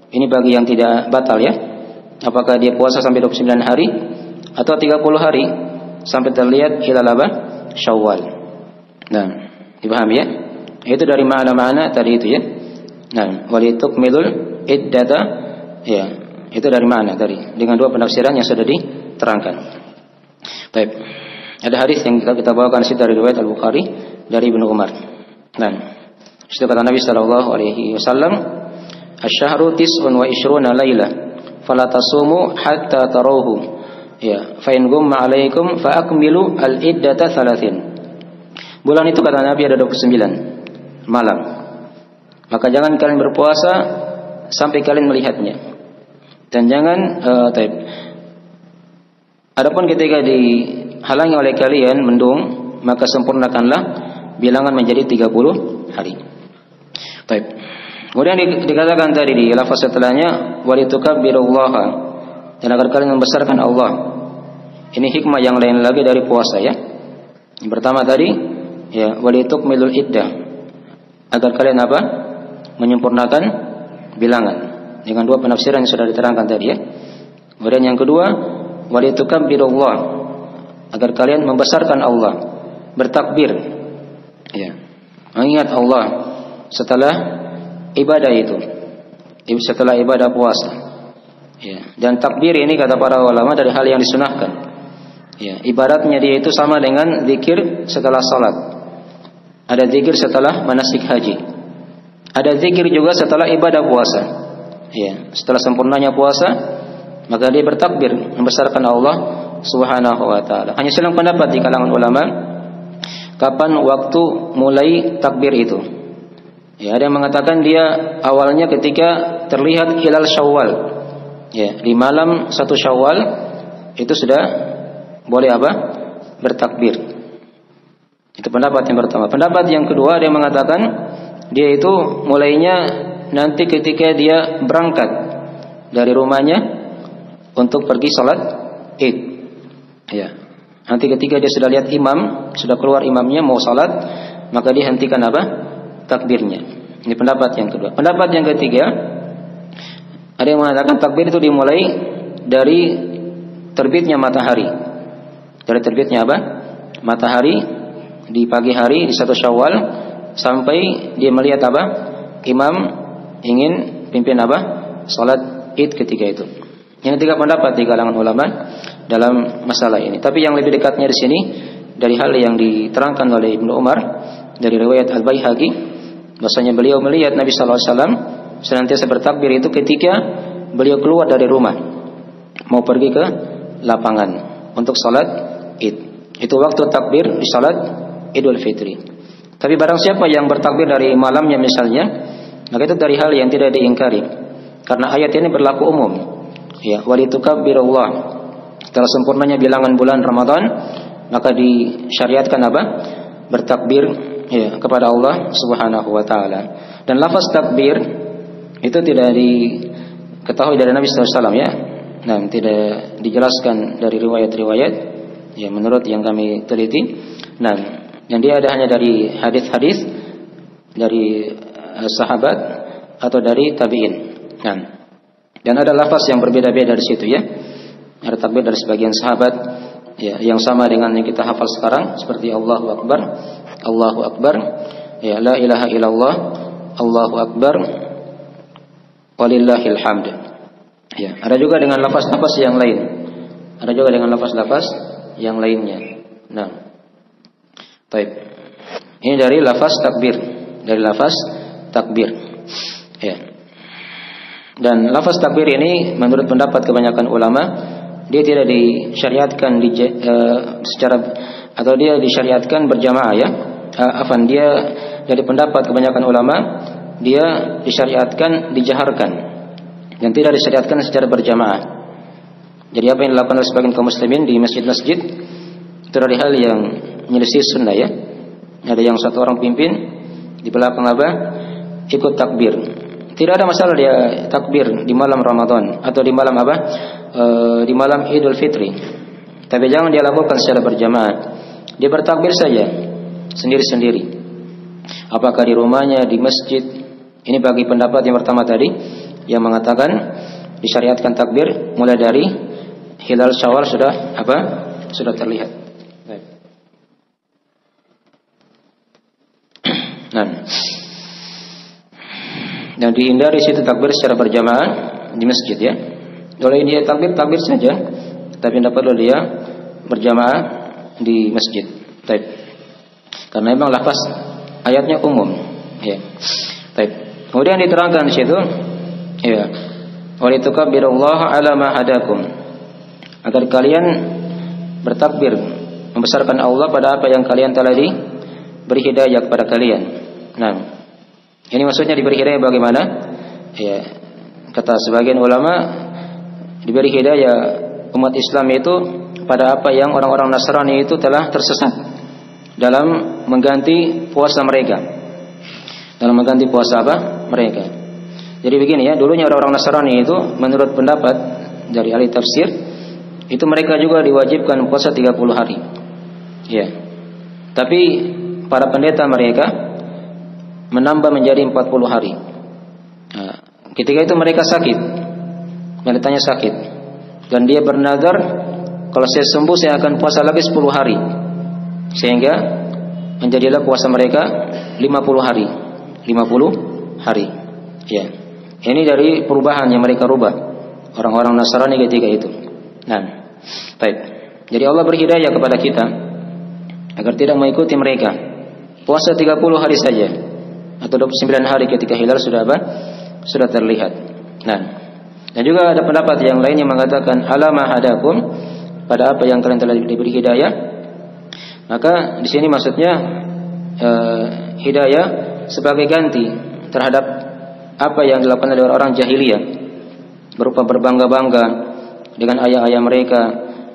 Ini bagi yang tidak batal ya. Apakah dia puasa sampai 29 hari atau 30 hari sampai terlihat hilal apa? Syawal. Nah, dipahami ya? Itu dari makna-makna tadi itu ya. Nah, walitukmilul iddata, ya, itu dari makna tadi dengan dua penafsiran yang sudah diterangkan. Baik. Ada hadis yang kita bawakan sih dari riwayat Al-Bukhari dari Ibnu Umar. Nah, itu kata Nabi sallallahu alaihi wasallam, "Asy-syahru tis'un wa ishruna lailah, fala tasumu hatta tarawhu." Ya, fa in gumma 'alaikum fa akmilu al-iddata 30. Bulan itu kata Nabi ada 29 malam. Maka jangan kalian berpuasa sampai kalian melihatnya. Dan jangan adapun ketika dihalangi oleh kalian mendung, maka sempurnakanlah bilangan menjadi 30 hari. Baik. Kemudian dikatakan tadi di lafaz setelahnya walitukabbirullaha, dan agar kalian membesarkan Allah. Ini hikmah yang lain lagi dari puasa ya. Yang pertama tadi ya walitukmilul iddah, agar kalian apa? Menyempurnakan bilangan dengan dua penafsiran yang sudah diterangkan tadi ya. Kemudian yang kedua walitukabbirullah, agar kalian membesarkan Allah, bertakbir ya, mengingat Allah setelah ibadah itu, setelah ibadah puasa ya. Dan takbir ini kata para ulama dari hal yang disunahkan ya. Ibaratnya dia itu sama dengan zikir setelah salat. Ada zikir setelah manasik haji, ada zikir juga setelah ibadah puasa ya. Setelah sempurnanya puasa, maka dia bertakbir membesarkan Allah Subhanahu wa taala. Hanya silang pendapat di kalangan ulama kapan waktu mulai takbir itu. Ya, ada yang mengatakan dia awalnya ketika terlihat hilal Syawal. Ya, di malam 1 Syawal itu sudah boleh apa? Bertakbir. Itu pendapat yang pertama. Pendapat yang kedua ada yang mengatakan dia itu mulainya nanti ketika dia berangkat dari rumahnya untuk pergi salat Id. Ya. Nanti ketika dia sudah lihat imam, sudah keluar imamnya mau salat, maka dia hentikan apa? Takbirnya. Ini pendapat yang kedua. Pendapat yang ketiga, ada yang mengatakan takbir itu dimulai dari terbitnya matahari. Dari terbitnya apa? Matahari di pagi hari di 1 Syawal sampai dia melihat apa? Imam ingin pimpin apa? Salat Id ketika itu. Ini 3 pendapat di kalangan ulama dalam masalah ini. Tapi yang lebih dekatnya di sini dari hal yang diterangkan oleh Ibnu Umar dari riwayat Al-Baihaqi, bahwasanya beliau melihat Nabi sallallahu alaihi wasallam senantiasa bertakbir itu ketika beliau keluar dari rumah mau pergi ke lapangan untuk salat Id. Itu waktu takbir di salat Idul Fitri. Tapi barang siapa yang bertakbir dari malamnya misalnya, maka itu dari hal yang tidak diingkari. Karena ayat ini berlaku umum. Ya, walitukabbirullah. Setelah sempurnanya bilangan bulan Ramadan, maka disyariatkan apa? Bertakbir ya, kepada Allah Subhanahu wa taala. Dan lafaz takbir itu tidak diketahui dari Nabi sallallahu alaihi wasallam ya. Nah, tidak dijelaskan dari riwayat-riwayat ya menurut yang kami teliti. Nah, yang dia ada hanya dari hadis-hadis dari sahabat atau dari tabi'in. Nah, dan ada lafaz yang berbeda-beda dari situ ya. Ada takbir dari sebagian sahabat ya, yang sama dengan yang kita hafal sekarang seperti Allahu Akbar, Allahu Akbar, ya la ilaha illallah, Allahu Akbar, walillahil hamd. Ya, ada juga dengan lafaz-lafaz yang lain. Ada juga dengan lafaz-lafaz yang lainnya. Nah, baik. Ini dari lafaz takbir, dari lafaz takbir. Ya. Dan lafaz takbir ini menurut pendapat kebanyakan ulama dia tidak disyariatkan secara atau dia disyariatkan berjamaah ya. Dia dari pendapat kebanyakan ulama dia disyariatkan dijaharkan. dan tidak disyariatkan secara berjamaah. Jadi apa yang dilakukan oleh sebagian kaum muslimin di masjid-masjid itu dari hal yang menyelisih sunnah ya. Ada yang satu orang pimpin di belakang ikut takbir. Tidak ada masalah dia takbir di malam Ramadan atau di malam di malam Idul Fitri. Tapi jangan dia lakukan secara berjamaah. Dia bertakbir saja sendiri-sendiri. Apakah di rumahnya, di masjid. Ini bagi pendapat yang pertama tadi yang mengatakan disyariatkan takbir mulai dari hilal Syawal sudah terlihat. Nah, dan dihindari situ takbir secara berjamaah di masjid ya. Kalau dia takbir saja, tapi tidak perlu dia berjamaah di masjid. Baik. Karena memang lafaz ayatnya umum ya. Baik. Kemudian diterangkan di situ ya, walitukabbirullaha ala ma hadakum, agar kalian bertakbir membesarkan Allah pada apa yang kalian telah diberi hidayah kepada kalian. Nah, ini maksudnya diberi hidayah bagaimana? Ya, kata sebagian ulama, diberi hidayah umat Islam itu pada apa yang orang-orang Nasrani itu telah tersesat dalam mengganti puasa mereka. Dalam mengganti puasa mereka. Jadi begini ya, dulunya orang-orang Nasrani itu menurut pendapat dari ahli tafsir itu mereka juga diwajibkan puasa 30 hari. Ya. Tapi para pendeta mereka menambah menjadi 40 hari. Nah, ketika itu mereka sakit. Pendetanya sakit. Dan dia bernazar, kalau saya sembuh saya akan puasa lagi 10 hari. Sehingga menjadilah puasa mereka 50 hari. 50 hari. Ya. Ini dari perubahan yang mereka rubah orang-orang Nasrani ketika itu. Nah, baik. Jadi Allah berhidayah kepada kita agar tidak mengikuti mereka. Puasa 30 hari saja atau 29 hari ketika hilal sudah terlihat. Nah, dan juga ada pendapat yang lain yang mengatakan alama hadakum, pada apa yang kalian telah diberi hidayah. Maka di sini maksudnya hidayah sebagai ganti terhadap apa yang dilakukan oleh orang-orang jahiliyah, berupa berbangga-bangga dengan ayah-ayah mereka,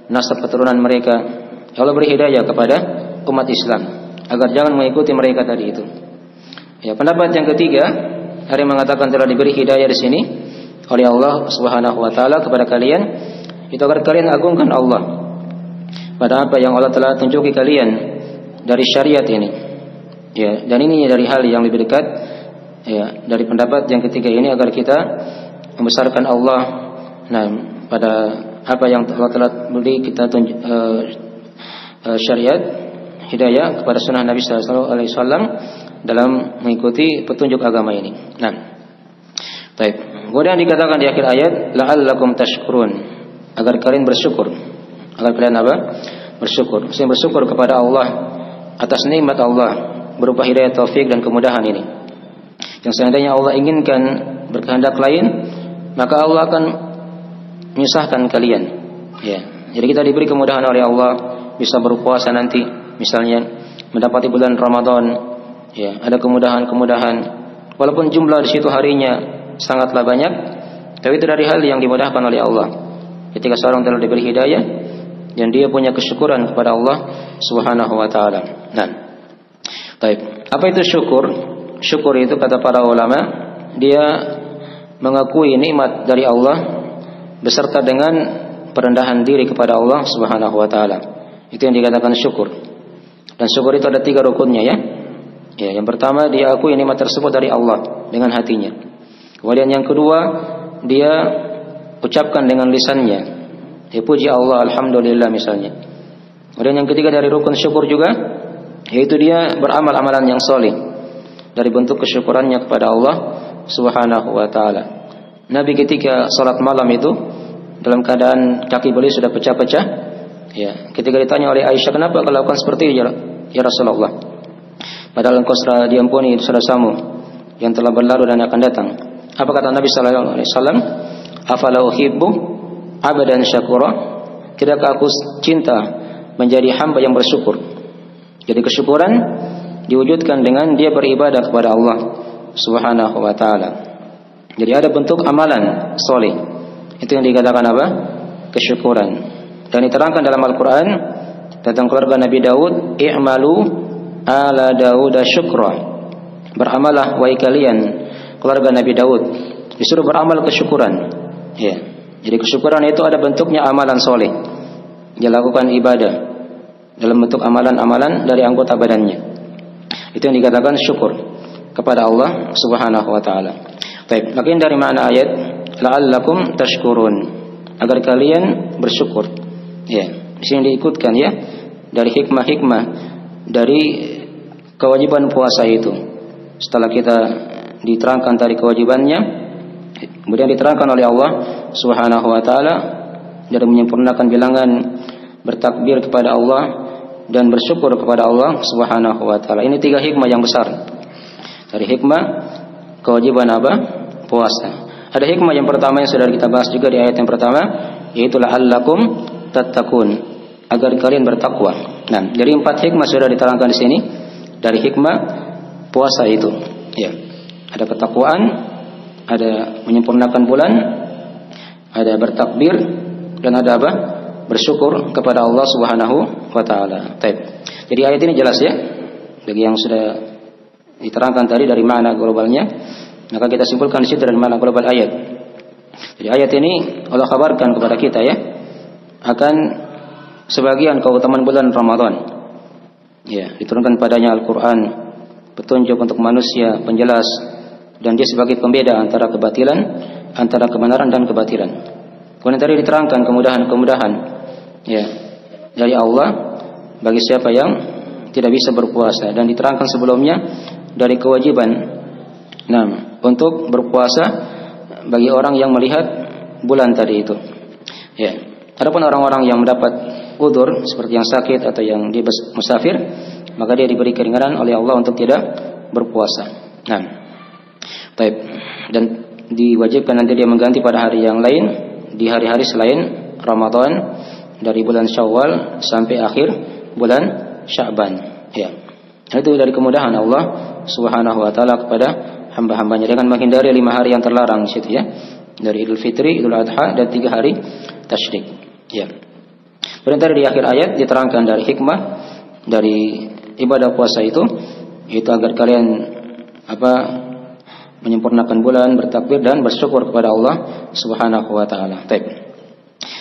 nasab keturunan mereka. Allah beri hidayah kepada umat Islam agar jangan mengikuti mereka tadi itu. Ya, pendapat yang ketiga, ada yang mengatakan telah diberi hidayah di sini oleh Allah Subhanahu wa taala kepada kalian itu agar kalian agungkan Allah pada apa yang Allah telah tunjuki kalian dari syariat ini. Ya, dan ini dari hal yang lebih dekat ya dari pendapat yang ketiga ini agar kita membesarkan Allah pada apa yang Allah telah beri kita syariat hidayah kepada sunnah Nabi sallallahu alaihi wasallam dalam mengikuti petunjuk agama ini. Nah, baik. Kemudian dikatakan di akhir ayat la'allakum tashkurun, agar kalian bersyukur. Agar kalian bersyukur. Saya bersyukur kepada Allah atas nikmat Allah berupa hidayah taufik dan kemudahan ini. Yang seandainya Allah inginkan berkehendak lain, maka Allah akan menyusahkan kalian. Ya. Jadi kita diberi kemudahan oleh Allah, bisa berpuasa nanti, misalnya mendapati bulan Ramadan. Ya, ada kemudahan-kemudahan. Walaupun jumlah di situ harinya sangatlah banyak, tapi itu dari hal yang dimudahkan oleh Allah. Ketika seorang telah diberi hidayah dan dia punya kesyukuran kepada Allah Subhanahu wa taala. Nah, baik. Apa itu syukur? Syukur itu kata para ulama, dia mengakui nikmat dari Allah beserta dengan perendahan diri kepada Allah Subhanahu wa taala. Itu yang dikatakan syukur. Dan syukur itu ada 3 rukunnya ya. Ya, yang pertama dia akui nikmat tersebut dari Allah dengan hatinya. Kemudian yang kedua dia ucapkan dengan lisannya. Dia puji Allah, alhamdulillah misalnya. Kemudian yang ketiga dari rukun syukur juga, yaitu dia beramal amalan yang soleh dari bentuk kesyukurannya kepada Allah Subhanahu wa taala. Nabi ketika salat malam itu dalam keadaan kaki beliau sudah pecah-pecah. Ya, ketika ditanya oleh Aisyah, kenapa kau lakukan seperti itu ya Rasulullah? Padahal engkau sudah diampuni dosa-dosamu yang telah berlalu dan akan datang. Apa kata Nabi sallallahu alaihi wasallam? Afala uhibbu abadan syakura? Tidakkah aku cinta menjadi hamba yang bersyukur? Jadi kesyukuran diwujudkan dengan dia beribadah kepada Allah Subhanahu wa taala. Jadi ada bentuk amalan soleh. Itu yang dikatakan apa? Kesyukuran. Dan diterangkan dalam Al-Quran tentang keluarga Nabi Daud, i'malu ala Daud syukra. Beramalah wahai kalian keluarga Nabi Daud. Disuruh beramal kesyukuran. Ya. Jadi kesyukuran itu ada bentuknya amalan soleh. Dia lakukan ibadah dalam bentuk amalan-amalan dari anggota badannya. Itu yang dikatakan syukur kepada Allah Subhanahu wa taala. Baik, makin dari makna ayat la'allakum tashkurun, agar kalian bersyukur. Ya, di sini diikutkan ya dari hikmah-hikmah dari kewajiban puasa itu. Setelah kita diterangkan dari kewajibannya, kemudian diterangkan oleh Allah Subhanahu wa taala dari menyempurnakan bilangan bertakbir kepada Allah dan bersyukur kepada Allah Subhanahu wa taala. Ini 3 hikmah yang besar. Dari hikmah kewajiban apa? Puasa. Ada hikmah yang pertama yang sudah kita bahas juga di ayat yang pertama, yaitu la'allakum tattaqun, agar kalian bertakwa. Nah, dari 4 hikmah sudah diterangkan di sini. Dari hikmah puasa itu, ya. Ada ketakwaan, ada menyempurnakan bulan, ada bertakbir, dan ada apa? Bersyukur kepada Allah Subhanahu wa taala. Baik. Jadi ayat ini jelas ya. Bagi yang sudah diterangkan tadi dari makna globalnya, maka kita simpulkan di situ dari makna global ayat. Jadi ayat ini Allah kabarkan kepada kita ya akan sebagian keutamaan bulan Ramadan. Ya, diturunkan padanya Al-Qur'an, petunjuk untuk manusia, penjelas, dan dia sebagai pembeda antara kebatilan, antara kebenaran dan kebatilan. Kemudian tadi diterangkan kemudahan-kemudahan ya dari Allah bagi siapa yang tidak bisa berpuasa, dan diterangkan sebelumnya dari kewajiban untuk berpuasa bagi orang yang melihat bulan tadi itu. Ya. Adapun orang-orang yang mendapat udzur seperti yang sakit atau yang dia musafir, maka dia diberi keringanan oleh Allah untuk tidak berpuasa. Nah, baik. Dan diwajibkan nanti dia mengganti pada hari yang lain, di hari-hari selain Ramadan, dari bulan Syawal sampai akhir bulan Sya'ban. Ya. Itu dari kemudahan Allah Subhanahu wa taala kepada hamba-hambanya dengan menghindari 5 hari yang terlarang di situ ya. Dari Idul Fitri, Idul Adha, dan 3 hari Tasyrik. Ya. Kemudian tadi di akhir ayat diterangkan dari hikmah dari ibadah puasa itu, yaitu agar kalian menyempurnakan bulan, bertakbir dan bersyukur kepada Allah Subhanahu wa taala. Baik.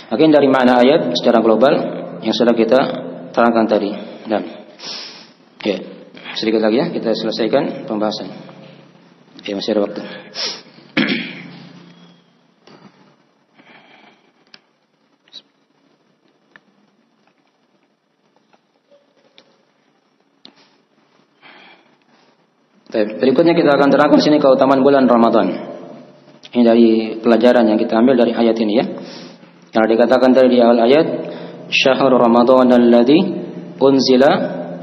Mungkin dari makna ayat secara global yang sudah kita terangkan tadi. Dan ya, sedikit lagi ya kita selesaikan pembahasan. Ya, masih ada waktu. Berikutnya kita akan terangkan sini keutamaan bulan Ramadan. Ini dari pelajaran yang kita ambil dari ayat ini ya. Yang dikatakan tadi di awal ayat, Syahrul Ramadan alladzi unzila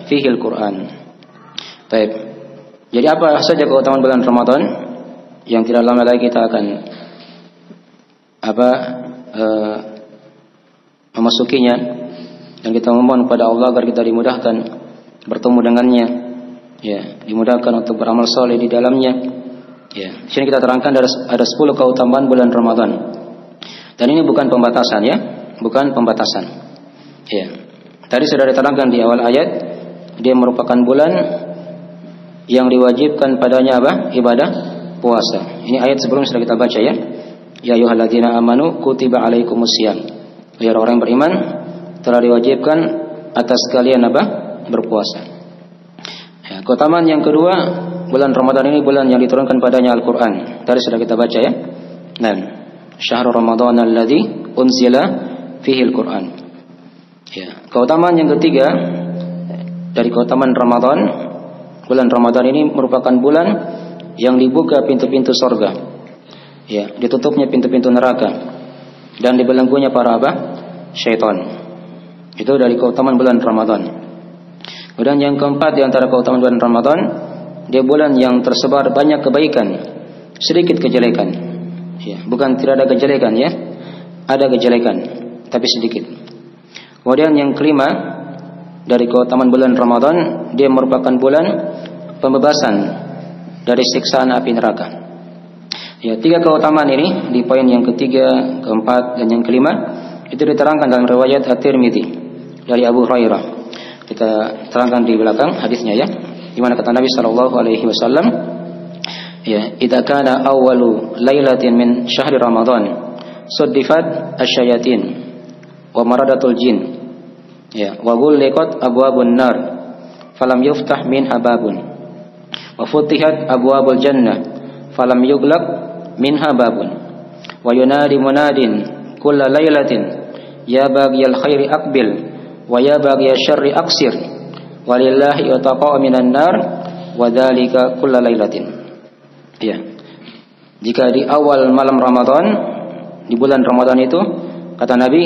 fihi al-Qur'an. Baik. Jadi apa saja keutamaan bulan Ramadan yang tidak lama lagi kita akan memasukinya, dan kita memohon kepada Allah agar kita dimudahkan bertemu dengannya. Ya, dimudahkan untuk beramal saleh di dalamnya. Ya, di sini kita terangkan ada 10 keutamaan bulan Ramadan. Dan ini bukan pembatasan ya, bukan pembatasan. Ya. Tadi sudah diterangkan di awal ayat, dia merupakan bulan yang diwajibkan padanya ibadah puasa. Ini ayat sebelumnya sudah kita baca ya. Ya ayyuhalladzina amanu kutiba alaikumusiyam. Ya orang yang beriman telah diwajibkan atas kalian berpuasa. Ya, keutamaan yang kedua, bulan Ramadan ini bulan yang diturunkan padanya Al-Qur'an. Tadi sudah kita baca ya. Nah, Syahrul Ramadan alladzi unzila fihi al-Qur'an. Ya, keutamaan yang ketiga dari keutamaan Ramadan, bulan Ramadan ini merupakan bulan yang dibuka pintu-pintu surga. Ya, ditutupnya pintu-pintu neraka dan dibelenggunya para syaitan. Itu dari keutamaan bulan Ramadan. Kemudian yang keempat di antara keutamaan bulan Ramadan, dia bulan yang tersebar banyak kebaikan, sedikit kejelekan. Ya, bukan tidak ada kejelekan ya, ada kejelekan tapi sedikit. Kemudian yang kelima dari keutamaan bulan Ramadan, dia merupakan bulan pembebasan dari siksaan api neraka. Ya, 3 keutamaan ini di poin yang ketiga, keempat, dan yang kelima itu diterangkan dalam riwayat At-Tirmidzi dari Abu Hurairah. Kita terangkan di belakang hadisnya ya. Di mana kata Nabi sallallahu alaihi wasallam, ya, "Idza kana awwalu lailatin min syahri Ramadan, suddifat asyayatin wa maradatul jin." Ya, wa ghulliqat abwabun nar, falam yuftah minha babun. Wa futihat abwabul jannah, falam yughlaq minha babun. Wa yunadi munadin kulla lailatin, ya baghiyal khairi aqbil wa ya baghiyasy syarri aqsir. Walillahi yataqa'u minan nar wa dzalika kulla lailatin. Ya. Jika di awal malam Ramadan, di bulan Ramadan itu, kata Nabi,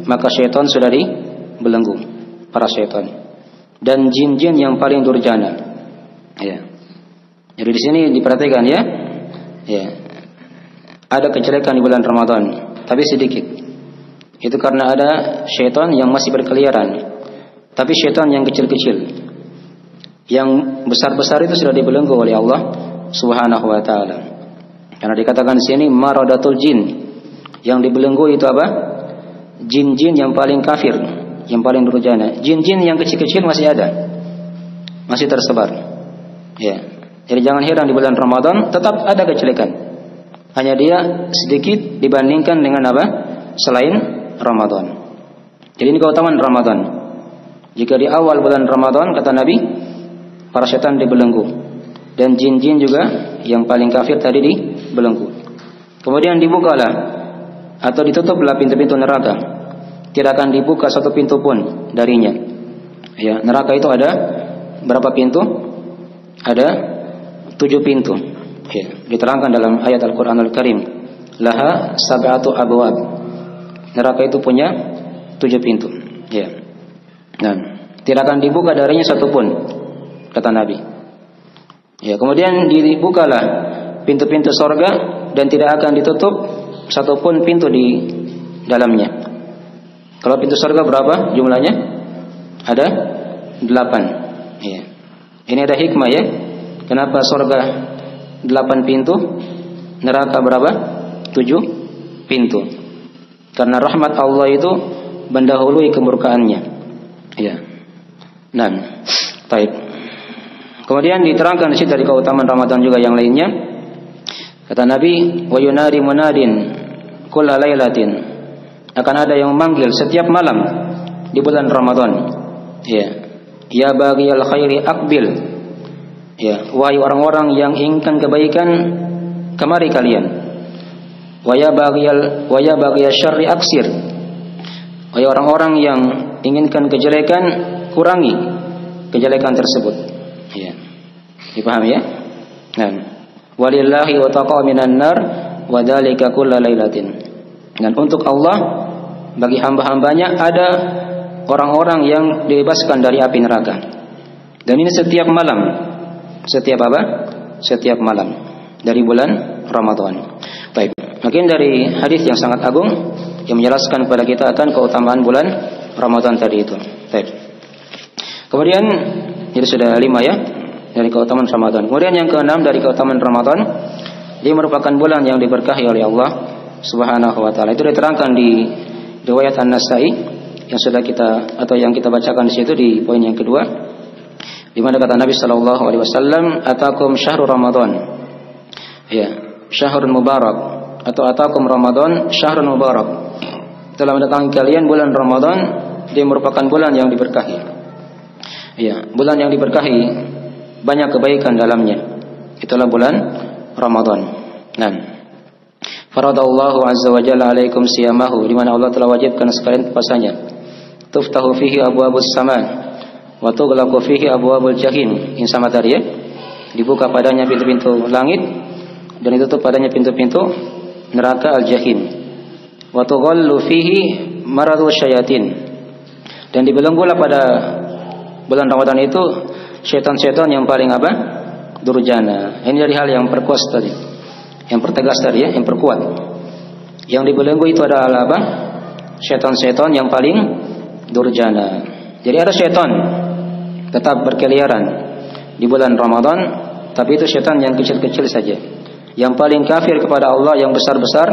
maka syaitan sudah dibelenggu, para syaitan dan jin-jin yang paling durjana. Ya. Jadi di sini diperhatikan ya. Ya. Ada kejelekan di bulan Ramadan, tapi sedikit. Itu karena ada syaitan yang masih berkeliaran. Tapi syaitan yang kecil-kecil, yang besar-besar itu sudah dibelenggu oleh Allah Subhanahu wa taala. Karena dikatakan di sini maradatul jin. Yang dibelenggu itu apa? Jin-jin yang paling kafir, yang paling durjana. Jin-jin yang kecil-kecil masih ada, masih tersebar. Ya. Jadi jangan heran di bulan Ramadan tetap ada kejelekan. Hanya dia sedikit dibandingkan dengan apa? Selain Ramadan. Jadi ini keutamaan Ramadan. Jika di awal bulan Ramadan, kata Nabi, para setan dibelenggu, dan jin-jin juga yang paling kafir tadi dibelenggu. Kemudian dibukalah atau ditutuplah pintu-pintu neraka. Tidak akan dibuka satu pintu pun darinya. Ya, neraka itu ada berapa pintu? Ada 7 pintu. Ya, diterangkan dalam ayat Al-Qur'anul Karim, laha sab'atu abwab. Neraka itu punya 7 pintu. Ya. Nah, tidak akan dibuka darinya satu pun, kata Nabi. Ya, kemudian dibukalah pintu-pintu surga dan tidak akan ditutup satupun pintu di dalamnya. Kalau pintu surga berapa jumlahnya? Ada 8. Ya. Ini ada hikmah ya. Kenapa surga 8 pintu, neraka berapa? 7 pintu. Karena rahmat Allah itu mendahului kemurkaannya. Ya. Nah, baik. Kemudian diterangkan di situ dari keutamaan Ramadan juga yang lainnya. Kata Nabi, wa yunari munadin kulla lailatin. Akan ada yang memanggil setiap malam di bulan Ramadan. Ya. Ya baghiyal khairi aqbil. Ya, wahai orang-orang yang inginkan kebaikan, kemari kalian. Wa ya baghiyasy syarri aqsir. Wahai orang-orang yang inginkan kejelekan, kurangi kejelekan tersebut. Ya. Dipahami ya? Nah, walillahi wataqa'u minan nar wa dzalika kulla lailatin. Dan untuk Allah, bagi hamba-hambanya ada orang-orang yang dibebaskan dari api neraka. Dan ini setiap malam. Setiap apa? Setiap malam dari bulan Ramadan. Baik. Makin dari hadis yang sangat agung yang menjelaskan kepada kita akan keutamaan bulan Ramadan tadi itu. Baik. Kemudian jadi sudah 5 ya dari keutamaan Ramadan. Kemudian yang ke-6 dari keutamaan Ramadan, dia merupakan bulan yang diberkahi oleh Allah Subhanahu wa taala. Itu diterangkan di riwayat An-Nasa'i yang sudah kita atau yang kita bacakan di situ di poin yang kedua, di mana kata Nabi sallallahu alaihi wasallam, "Atakum syahrul Ramadan." Ya, syahrul mubarak atau atakum Ramadan syahrul mubarak. Telah mendatangi kalian bulan Ramadan, dia merupakan bulan yang diberkahi. Ya, bulan yang diberkahi, banyak kebaikan dalamnya. Itulah bulan Ramadan. Nah, faradallahu azza wa jalla alaikum siyamahu, di mana Allah telah wajibkan sekalian puasanya. Tuftahu fihi abwabus sama wa tughlaqu fihi abwabul jahim. Ini sama tadi ya. Dibuka padanya pintu-pintu langit dan ditutup padanya pintu-pintu neraka al-jahim. Wa tughallu fihi maradul syayatin. Dan dibelenggulah pada bulan Ramadan itu syaitan-syaitan yang paling apa? Durjana. Ini dari hal yang perkuat tadi. Yang pertegas tadi ya, yang perkuat. Yang dibelenggu itu adalah apa? Syaitan-syaitan yang paling durjana. Jadi ada syaitan tetap berkeliaran di bulan Ramadan, tapi itu syaitan yang kecil-kecil saja. Yang paling kafir kepada Allah yang besar-besar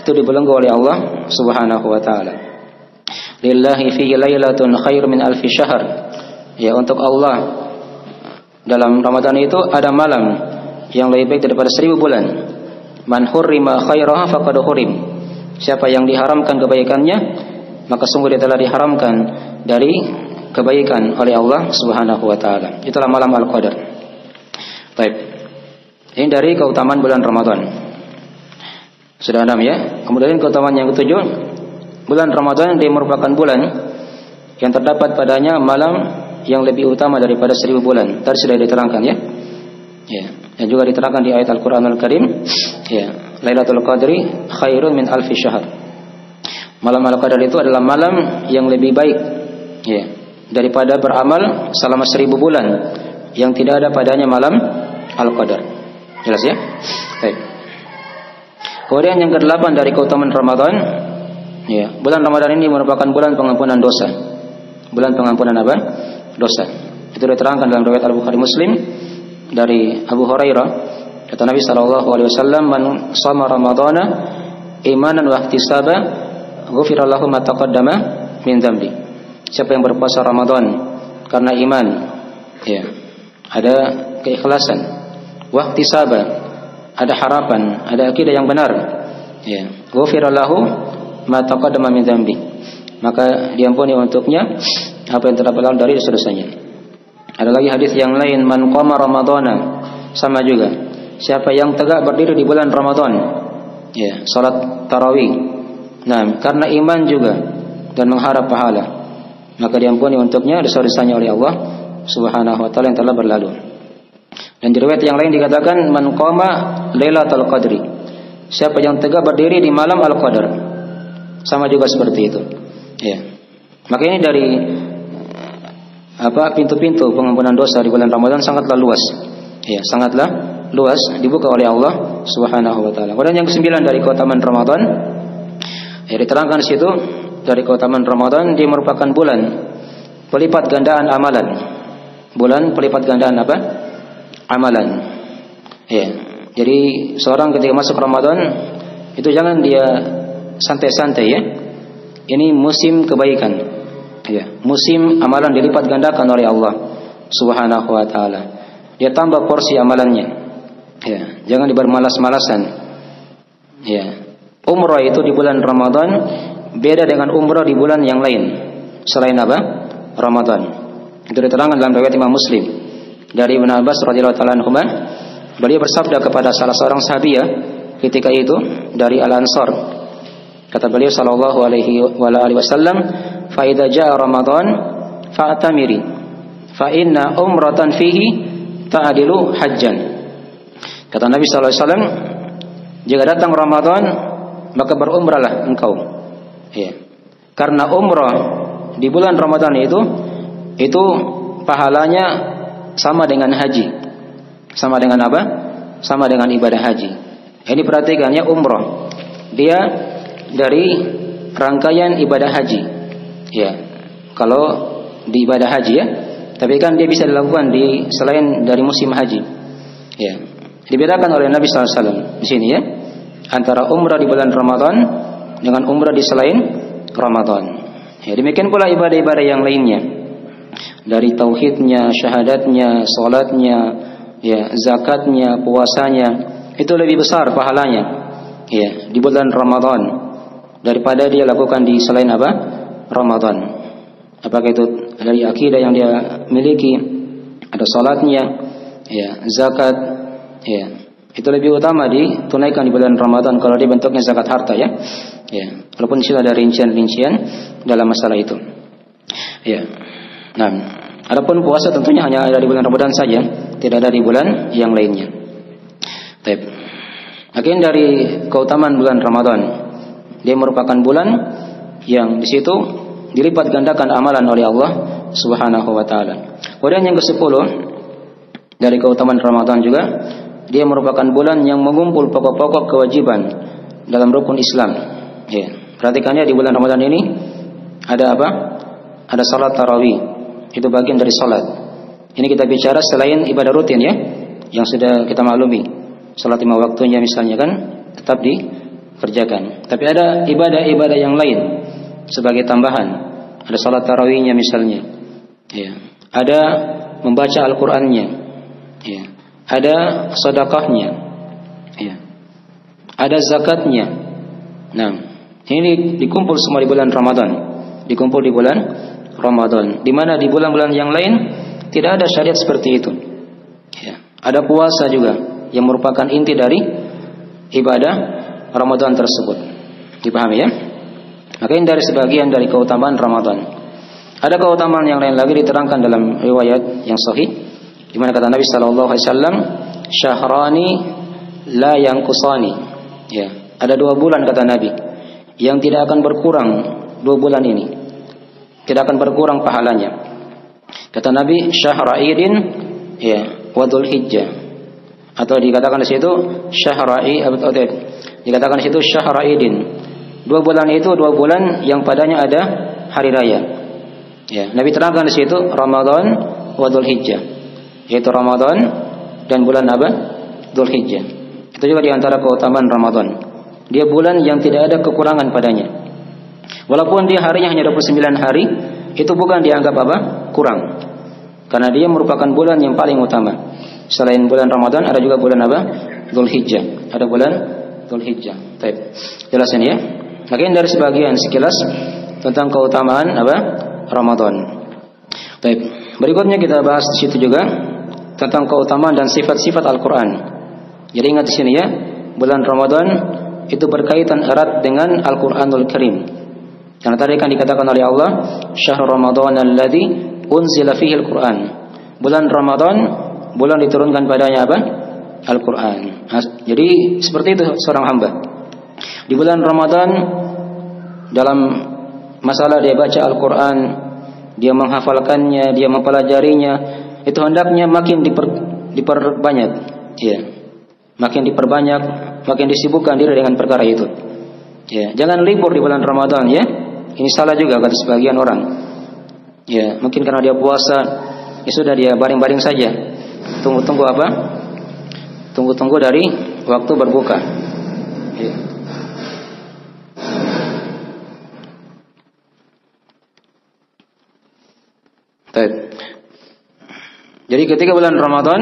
itu dibelenggu oleh Allah Subhanahu wa taala. Lillahi fi lailatun khair min alfi syahr. Ya, untuk Allah dalam Ramadan itu ada malam yang lebih baik daripada 1000 bulan. Man hurrima khairaha faqad hurim. Siapa yang diharamkan kebaikannya, maka sungguh dia telah diharamkan dari kebaikan oleh Allah Subhanahu wa taala. Itulah malam Al-Qadar. Baik. Ini dari keutamaan bulan Ramadan. Sudah 6 ya. Kemudian keutamaan yang ketujuh, bulan Ramadan dia merupakan bulan yang terdapat padanya malam yang lebih utama daripada 1000 bulan. Tadi sudah diterangkan ya. Ya, dan juga diterangkan di ayat Al-Qur'anul Karim, ya, Lailatul Qadri khairun min alfi syahr. Malam Al-Qadar itu adalah malam yang lebih baik, ya, daripada beramal selama 1000 bulan yang tidak ada padanya malam Al-Qadar. Jelas ya? Baik. Kemudian yang ke-8 dari keutamaan Ramadan, ya, bulan Ramadan ini merupakan bulan pengampunan dosa. Bulan pengampunan apa? Dosa. Itu diterangkan dalam riwayat Al-Bukhari Muslim dari Abu Hurairah, kata Nabi sallallahu alaihi wasallam, "Man shama Ramadhana imanan wa ihtisaba, ghufira lahu ma taqaddama min dzambi." Siapa yang berpuasa Ramadan karena iman, ya, ada keikhlasan, wa ihtisaba, ada harapan, ada akidah yang benar, ya, ghufira lahu ma taqaddama min dzambi, maka diampuni untuknya apa yang telah berlalu dari dosa-dosanya. Ada lagi hadis yang lain, man qama ramadhana, sama juga. Siapa yang tegak berdiri di bulan Ramadan, ya, salat tarawih. Nah, karena iman juga dan mengharap pahala, maka diampuni untuknya dosa-dosanya oleh Allah Subhanahu wa taala yang telah berlalu. Dan di riwayat yang lain dikatakan, man qama lailatul qadri. Siapa yang tegak berdiri di malam Al-Qadar. Sama juga seperti itu. Ya. Maka ini dari pintu-pintu pengampunan dosa di bulan Ramadan sangatlah luas. Ya, sangatlah luas dibuka oleh Allah Subhanahu wa taala. Kemudian yang ke-9 dari keutamaan Ramadan, ya, diterangkan di situ dari keutamaan Ramadan, dia merupakan bulan pelipat gandaan amalan. Bulan pelipat gandaan apa? Amalan. Ya. Jadi seorang ketika masuk Ramadan itu jangan dia santai-santai ya. Ini musim kebaikan. Ya, musim amalan dilipat gandakan oleh Allah Subhanahu wa taala. Dia tambah porsi amalannya. Ya, jangan dibermalas-malasan. Ya. Umrah itu di bulan Ramadan beda dengan umrah di bulan yang lain selain apa? Ramadan. Itu diterangkan dalam riwayat Imam Muslim dari Ibnu Abbas radhiyallahu taala anhu. Beliau bersabda kepada salah seorang sahabiah ketika itu dari Al-Ansar. Kata beliau sallallahu alaihi wasallam, fa idza jaa Ramadan fa'tamiri fa inna umratan fihi ta'dilu hajjan. Kata Nabi sallallahu alaihi wasallam, jika datang Ramadan maka berumrahlah engkau. Ya. Karena umrah di bulan Ramadan itu pahalanya sama dengan haji. Sama dengan apa? Sama dengan ibadah haji. Ini perhatikan ya, umrah dia dari rangkaian ibadah haji. Ya, kalau di ibadah haji ya, tapi kan dia bisa dilakukan di selain dari musim haji. Ya, dibedakan oleh Nabi SAW di sini ya, antara umrah di bulan Ramadan dengan umrah di selain Ramadan. Ya, demikian pula ibadah-ibadah yang lainnya, dari tauhidnya, syahadatnya, salatnya, ya, zakatnya, puasanya, itu lebih besar pahalanya, ya, di bulan Ramadan daripada dia lakukan di selain apa? Ramadan. Apakah itu dari akidah yang dia miliki, ada salatnya, ya, zakat, ya, itu lebih utama ditunaikan di bulan Ramadan kalau dia bentuknya zakat harta ya. Ya, walaupun sudah ada rincian-rincian dalam masalah itu. Ya. Nah, adapun puasa tentunya hanya ada di bulan Ramadan saja, tidak ada di bulan yang lainnya. Baik. Akhirnya dari keutamaan bulan Ramadan, dia merupakan bulan yang di situ dilipat gandakan amalan oleh Allah Subhanahu wa taala. Kemudian yang ke-10 dari keutamaan Ramadan juga, dia merupakan bulan yang mengumpul pokok-pokok kewajiban dalam rukun Islam. Ya, perhatikannya di bulan Ramadan ini ada apa? Ada salat tarawih. Itu bagian dari salat. Ini kita bicara selain ibadah rutin ya, yang sudah kita maklumi. salat 5 waktunya misalnya kan tetap dikerjakan. Tapi ada ibadah-ibadah yang lain sebagai tambahan. Ada salat tarawihnya misalnya. Ya. Ada membaca Al-Qur'annya. Ya. Ada sedekahnya. Ya. Ada zakatnya. Nah, ini dikumpul semua di bulan Ramadan. Dikumpul di bulan Ramadan. Di mana di bulan-bulan yang lain tidak ada syariat seperti itu. Ya. Ada puasa juga yang merupakan inti dari ibadah Ramadan tersebut. Dipahami ya? Maka ini dari sebagian dari keutamaan Ramadan. Ada keutamaan yang lain lagi diterangkan dalam riwayat yang sahih, di mana kata Nabi sallallahu alaihi wasallam, "Syahrani la yanqusani." Ya, ada 2 bulan kata Nabi yang tidak akan berkurang 2 bulan ini. Tidak akan berkurang pahalanya. Kata Nabi, "Syahra idin ya, wa dzulhijjah." Atau dikatakan di situ dikatakan di situ syahra idin. 2 bulan itu 2 bulan yang padanya ada hari raya. Ya, Nabi terangkan di situ Ramadan wa Dzulhijjah, yaitu Ramadan dan bulan apa? Dzulhijjah. Itu juga di antara keutamaan Ramadan. Dia bulan yang tidak ada kekurangan padanya. Walaupun dia harinya hanya 29 hari, itu bukan dianggap apa? Kurang. Karena dia merupakan bulan yang paling utama. Selain bulan Ramadan ada juga bulan apa? Dzulhijjah. Ada bulan Dzulhijjah. Baik. Jelasin ya. Mungkin dari sebagian sekilas tentang keutamaan apa? Ramadan. Baik. Berikutnya kita bahas di situ juga tentang keutamaan dan sifat-sifat Al-Qur'an. Jadi ingat di sini ya, bulan Ramadan itu berkaitan erat dengan Al-Qur'anul Karim. Karena tadi kan dikatakan oleh Allah, "Syahrul Ramadan alladzi unzila fihi Al-Qur'an." Bulan Ramadan, bulan diturunkan padanya apa? Al-Qur'an. Jadi seperti itu seorang hamba. Di bulan Ramadan, dalam masalah dia baca Al-Quran, dia menghafalkannya, dia mempelajarinya, itu hendaknya makin diperbanyak, ya, makin diperbanyak, makin disibukkan diri dengan perkara itu. Ya, jangan libur di bulan Ramadan, ya. Ini salah juga kata sebagian orang. Ya, mungkin karena dia puasa, ya sudah dia baring-baring saja. Tunggu-tunggu apa? Tunggu-tunggu dari waktu berbuka. Ya. Jadi ketika bulan Ramadan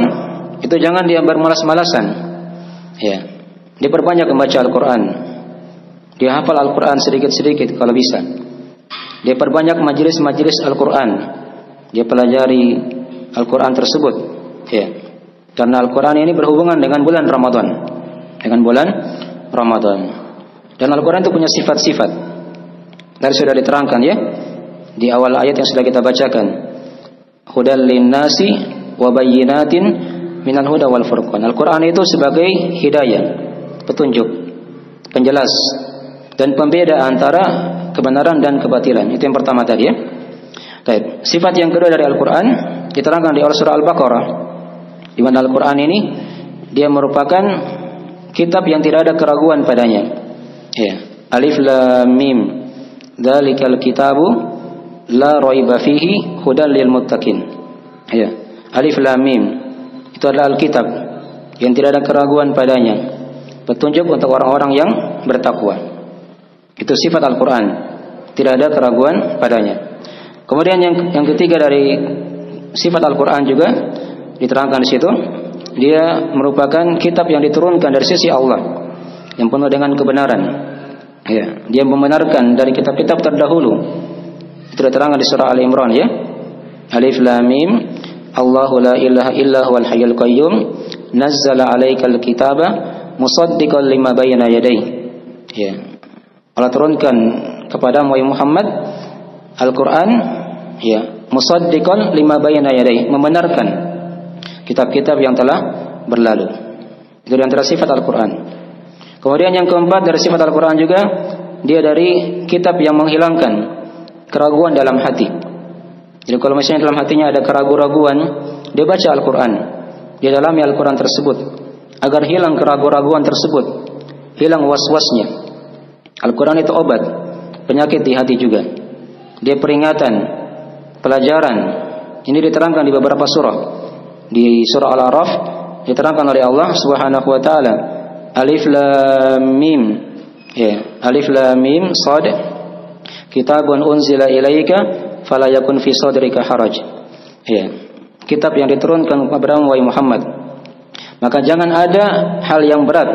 itu jangan dia bermalas-malasan. Ya. Dia perbanyak membaca Al-Qur'an. Dia hafal Al-Qur'an sedikit-sedikit kalau bisa. Dia perbanyak majelis-majelis Al-Qur'an. Dia pelajari Al-Qur'an tersebut. Ya. Karena Al-Qur'an ini berhubungan dengan bulan Ramadan. Dengan bulan Ramadan. Dan Al-Qur'an itu punya sifat-sifat. Tadi sudah diterangkan ya di awal ayat yang sudah kita bacakan. Hudal linnasi wa bayyinatin minal huda wal furqan. Al-Qur'an itu sebagai hidayah, petunjuk, penjelas dan pembeda antara kebenaran dan kebatilan. Itu yang pertama tadi ya. Baik. Sifat yang kedua dari Al-Qur'an diterangkan di surah Al-Baqarah. Di mana Al-Qur'an ini dia merupakan kitab yang tidak ada keraguan padanya. Ya. Alif Lam Mim. Dzalikal kitabu la raiba fihi hudal lil muttaqin. Ya. Alif Lam Mim. Itu adalah Alkitab yang tidak ada keraguan padanya. Petunjuk untuk orang-orang yang bertakwa. Itu sifat Al-Qur'an. Tidak ada keraguan padanya. Kemudian yang ketiga dari sifat Al-Qur'an juga diterangkan di situ, dia merupakan kitab yang diturunkan dari sisi Allah yang penuh dengan kebenaran. Ya, dia membenarkan dari kitab-kitab terdahulu. Itu diterangkan di surah Ali Imran ya. Alif Lam Mim. Allahu la ilaha illa huwal hayyul qayyum. Nazzala 'alaikal kitaba musaddiqan lima bayna yadayhi. Ya. Allah turunkan kepada Muhammad Al-Qur'an ya, musaddiqan lima bayna yadayhi, membenarkan kitab-kitab yang telah berlalu. Itu di antara sifat Al-Qur'an. Kemudian yang keempat dari sifat Al-Qur'an juga, dia dari kitab yang menghilangkan keraguan dalam hati. Jadi kalau misalnya dalam hatinya ada keraguan-raguan, dia baca Al-Qur'an, dia dalami Al-Qur'an tersebut agar hilang keraguan-raguan tersebut, hilang was-wasnya. Al-Qur'an itu obat penyakit di hati juga. Dia peringatan, pelajaran. Ini diterangkan di beberapa surah. Di surah Al-A'raf diterangkan oleh Allah Subhanahu wa taala. Alif lam mim. Ya, alif lam mim shad. Kitabun unzila ilaika fala yakun fi sadrika haraj. Ya. Kitab yang diturunkan kepada wahai Muhammad. Maka jangan ada hal yang berat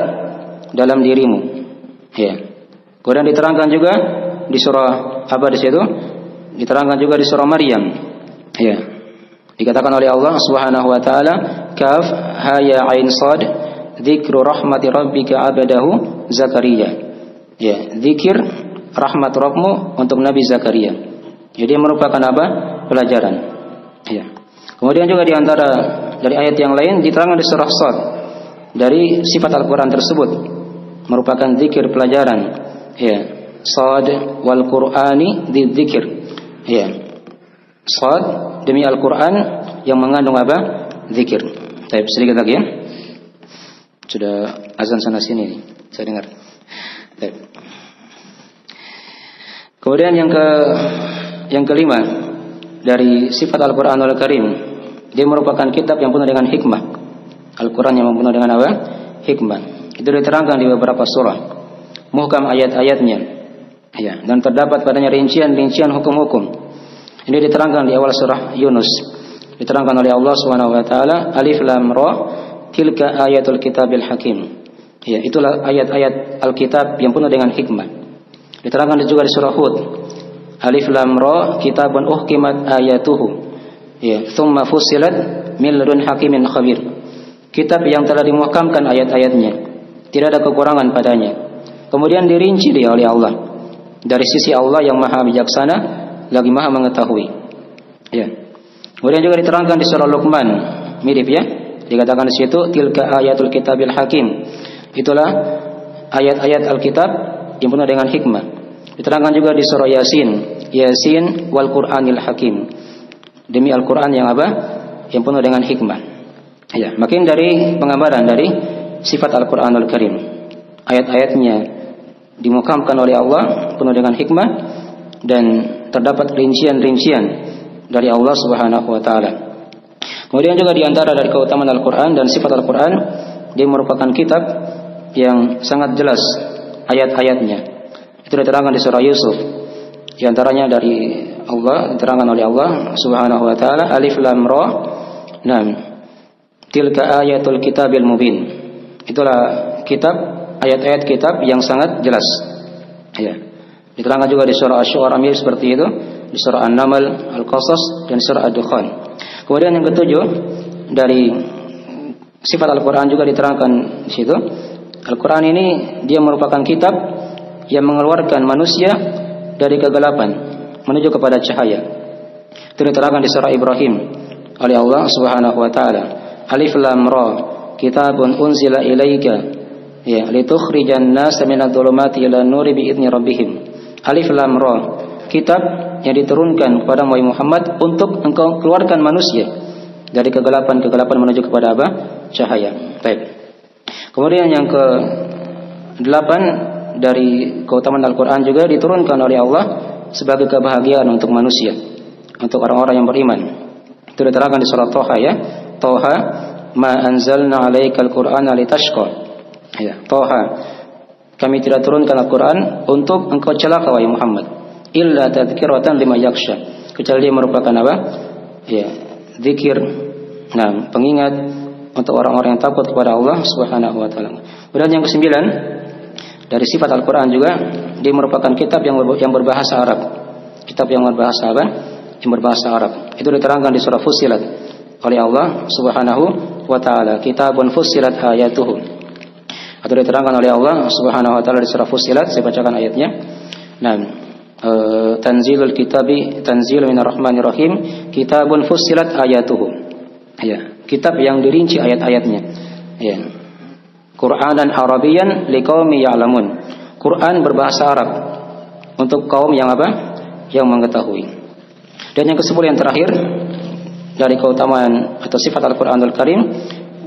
dalam dirimu. Ya. Kemudian diterangkan juga di surah apa di situ? Diterangkan juga di surah Maryam. Ya. Dikatakan oleh Allah Subhanahu wa taala, Kaf ha ya ain sad, dzikru rahmati rabbika 'abdahu Zakaria. Ya, zikir rahmat Rabbmu untuk Nabi Zakaria. Jadi merupakan apa? Pelajaran. Ya. Kemudian juga di antara dari ayat yang lain diterangkan di surah Shad dari sifat Al-Qur'an tersebut merupakan zikir pelajaran. Ya. Shad wal Qur'ani dzidzikir. Ya. Shad demi Al-Qur'an yang mengandung apa? Zikir. Baik, sedikit lagi ya. Sudah azan sana sini nih, saya dengar. Baik. Kemudian yang kelima dari sifat Al-Qur'anul Karim, dia merupakan kitab yang penuh dengan hikmah. Al-Qur'an yang penuh dengan apa? Hikmah. Itu diterangkan di beberapa surah. Muhkam ayat-ayatnya. Ya, dan terdapat padanya rincian-rincian hukum-hukum. Ini diterangkan di awal surah Yunus. Diterangkan oleh Allah Subhanahu wa taala, Alif lam ra, tilka ayatul kitabil hakim. Ya, itulah ayat-ayat Alkitab yang penuh dengan hikmah. Diterangkan juga di surah Hud. Alif lam ra, kitabun uhkimat ayatuhu. Ya, tsumma fussilat min ladun hakimin khabir. Kitab yang telah dimuhkamkan ayat-ayatnya. Tidak ada kekurangan padanya. Kemudian dirinci dia oleh Allah. Dari sisi Allah yang Maha bijaksana lagi Maha mengetahui. Ya. Kemudian juga diterangkan di surah Luqman, mirip ya. Dikatakan di situ tilka ayatul kitabil hakim. Itulah ayat-ayat Alkitab yang penuh dengan hikmah. Diterangkan juga di surah Yasin, Yasin wal Qur'anil hakim. Demi Al-Qur'an yang apa? Yang penuh dengan hikmah. Ya, makin dari penggambaran dari sifat Al-Qur'anul Karim. Ayat-ayatnya dimukamkan oleh Allah penuh dengan hikmah dan terdapat rincian-rincian dari Allah Subhanahu wa taala. Kemudian juga di antara dari keutamaan Al-Qur'an dan sifat Al-Qur'an, dia merupakan kitab yang sangat jelas ayat-ayatnya. Itu diterangkan di surah Yusuf. Di antaranya dari Allah, diterangkan oleh Allah Subhanahu wa taala, Alif lam ra. Nam. Tilka ayatul kitabil mubin. Itulah kitab, ayat-ayat kitab yang sangat jelas. Ya. Diterangkan juga di surah Asy-Syu'ara seperti itu, di surah An-Naml, Al-Qasas dan surah Ad-Dukhan. Kemudian yang ketujuh dari sifat Al-Qur'an juga diterangkan di situ. Al-Qur'an ini dia merupakan kitab yang mengeluarkan manusia dari kegelapan menuju kepada cahaya. Itu diterangkan di surah Ibrahim oleh Allah Subhanahu wa taala. Alif lam ra, kitabun unzila ilaika ya litukhrijan nasa minadh-dhulumati ila nuri bi'izni rabbihim. Alif lam ra, kitab yang diturunkan kepada Muhammad untuk engkau keluarkan manusia dari kegelapan-kegelapan menuju kepada apa? Cahaya. Baik. Kemudian yang ke-8 dari keutamaan Al-Qur'an juga diturunkan oleh Allah sebagai kebahagiaan untuk manusia, untuk orang-orang yang beriman. Itu diterangkan di surah Thaha ya. Thaha ma anzalna 'alaikal Qur'ana litashqa. Ya, Thaha. Kami tidak turunkan Al-Qur'an untuk engkau celaka wahai Muhammad. Illa tadhkiratan liman yakhsha. Kecuali dia merupakan apa? Ya, zikir. Nah, pengingat untuk orang-orang yang takut kepada Allah Subhanahu wa taala. Kemudian yang ke-9 dari sifat Al-Qur'an juga dia merupakan kitab yang berbahasa Arab. Kitab yang berbahasa apa? Yang berbahasa Arab. Itu diterangkan di surah Fussilat oleh Allah Subhanahu wa taala. Kitabun fussilat ayatuhu. Atau diterangkan oleh Allah Subhanahu wa taala di surah Fussilat, saya bacakan ayatnya. Nah, tanzilul kitabi tanzilun minar rahmanir rahim, kitabun fussilat ayatuhu. Ya, kitab yang dirinci ayat-ayatnya. Ya. Qur'anan Arabiyyan liqaumi ya'lamun. Quran berbahasa Arab untuk kaum yang apa? Yang mengetahui. Dan yang ke-10 yang terakhir dari keutamaan atau sifat Al-Qur'anul Karim,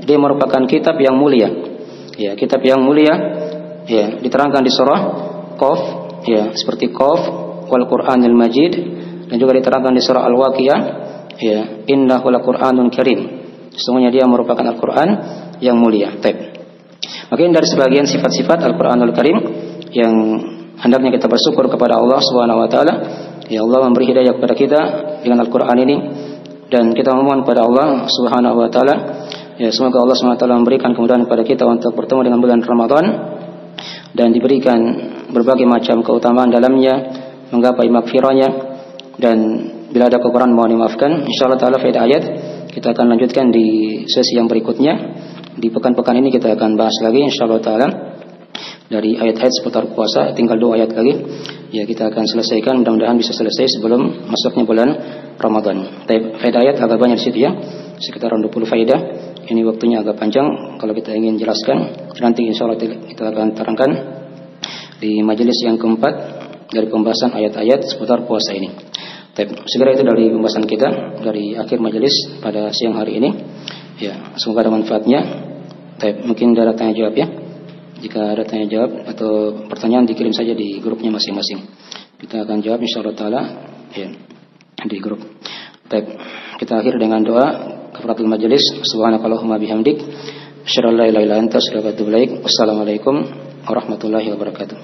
dia merupakan kitab yang mulia. Ya, kitab yang mulia ya, diterangkan di surah Qaf ya, seperti Qaf wal Qur'anil Majid, dan juga diterangkan di surah Al-Waqiah ya, innahu laqur'anun karim. Sesungguhnya dia merupakan Al-Qur'an yang mulia. Maka dari sebagian sifat-sifat Al-Qur'anul Karim yang hendaknya kita bersyukur kepada Allah Subhanahu wa taala. Ya Allah memberi hidayah kepada kita dengan Al-Qur'an ini, dan kita memohon kepada Allah Subhanahu wa taala ya semoga Allah Subhanahu wa taala memberikan kemudahan kepada kita untuk bertemu dengan bulan Ramadan dan diberikan berbagai macam keutamaan dalamnya, menggapai magfirahnya, dan bila ada kekurangan mohon dimaafkan. Insyaallah taala faedah ayat kita akan lanjutkan di sesi yang berikutnya. Di pekan-pekan ini kita akan bahas lagi insyaallah taala dari ayat-ayat seputar puasa, tinggal 2 ayat lagi. Ya kita akan selesaikan, mudah-mudahan bisa selesai sebelum masuknya bulan Ramadan. Faedah ayat agak banyak di situ ya, sekitaran 20 faedah. Ini waktunya agak panjang kalau kita ingin jelaskan. Nanti insyaallah kita akan terangkan di majelis yang keempat dari pembahasan ayat-ayat seputar puasa ini. Segera itu dari pembahasan kita dari akhir majelis pada siang hari ini. Ya, semoga ada manfaatnya. Mungkin ada tanya jawab ya. Jika ada tanya jawab atau pertanyaan dikirim saja di grupnya masing-masing. Kita akan jawab insyaallah taala ya di grup. Kita akhir dengan doa kafaratul majelis. Subhanakallahumma bihamdik asyhadu an la ilaha illa anta astaghfiruka wa atubu ilaik. Wassalamualaikum warahmatullahi wabarakatuh.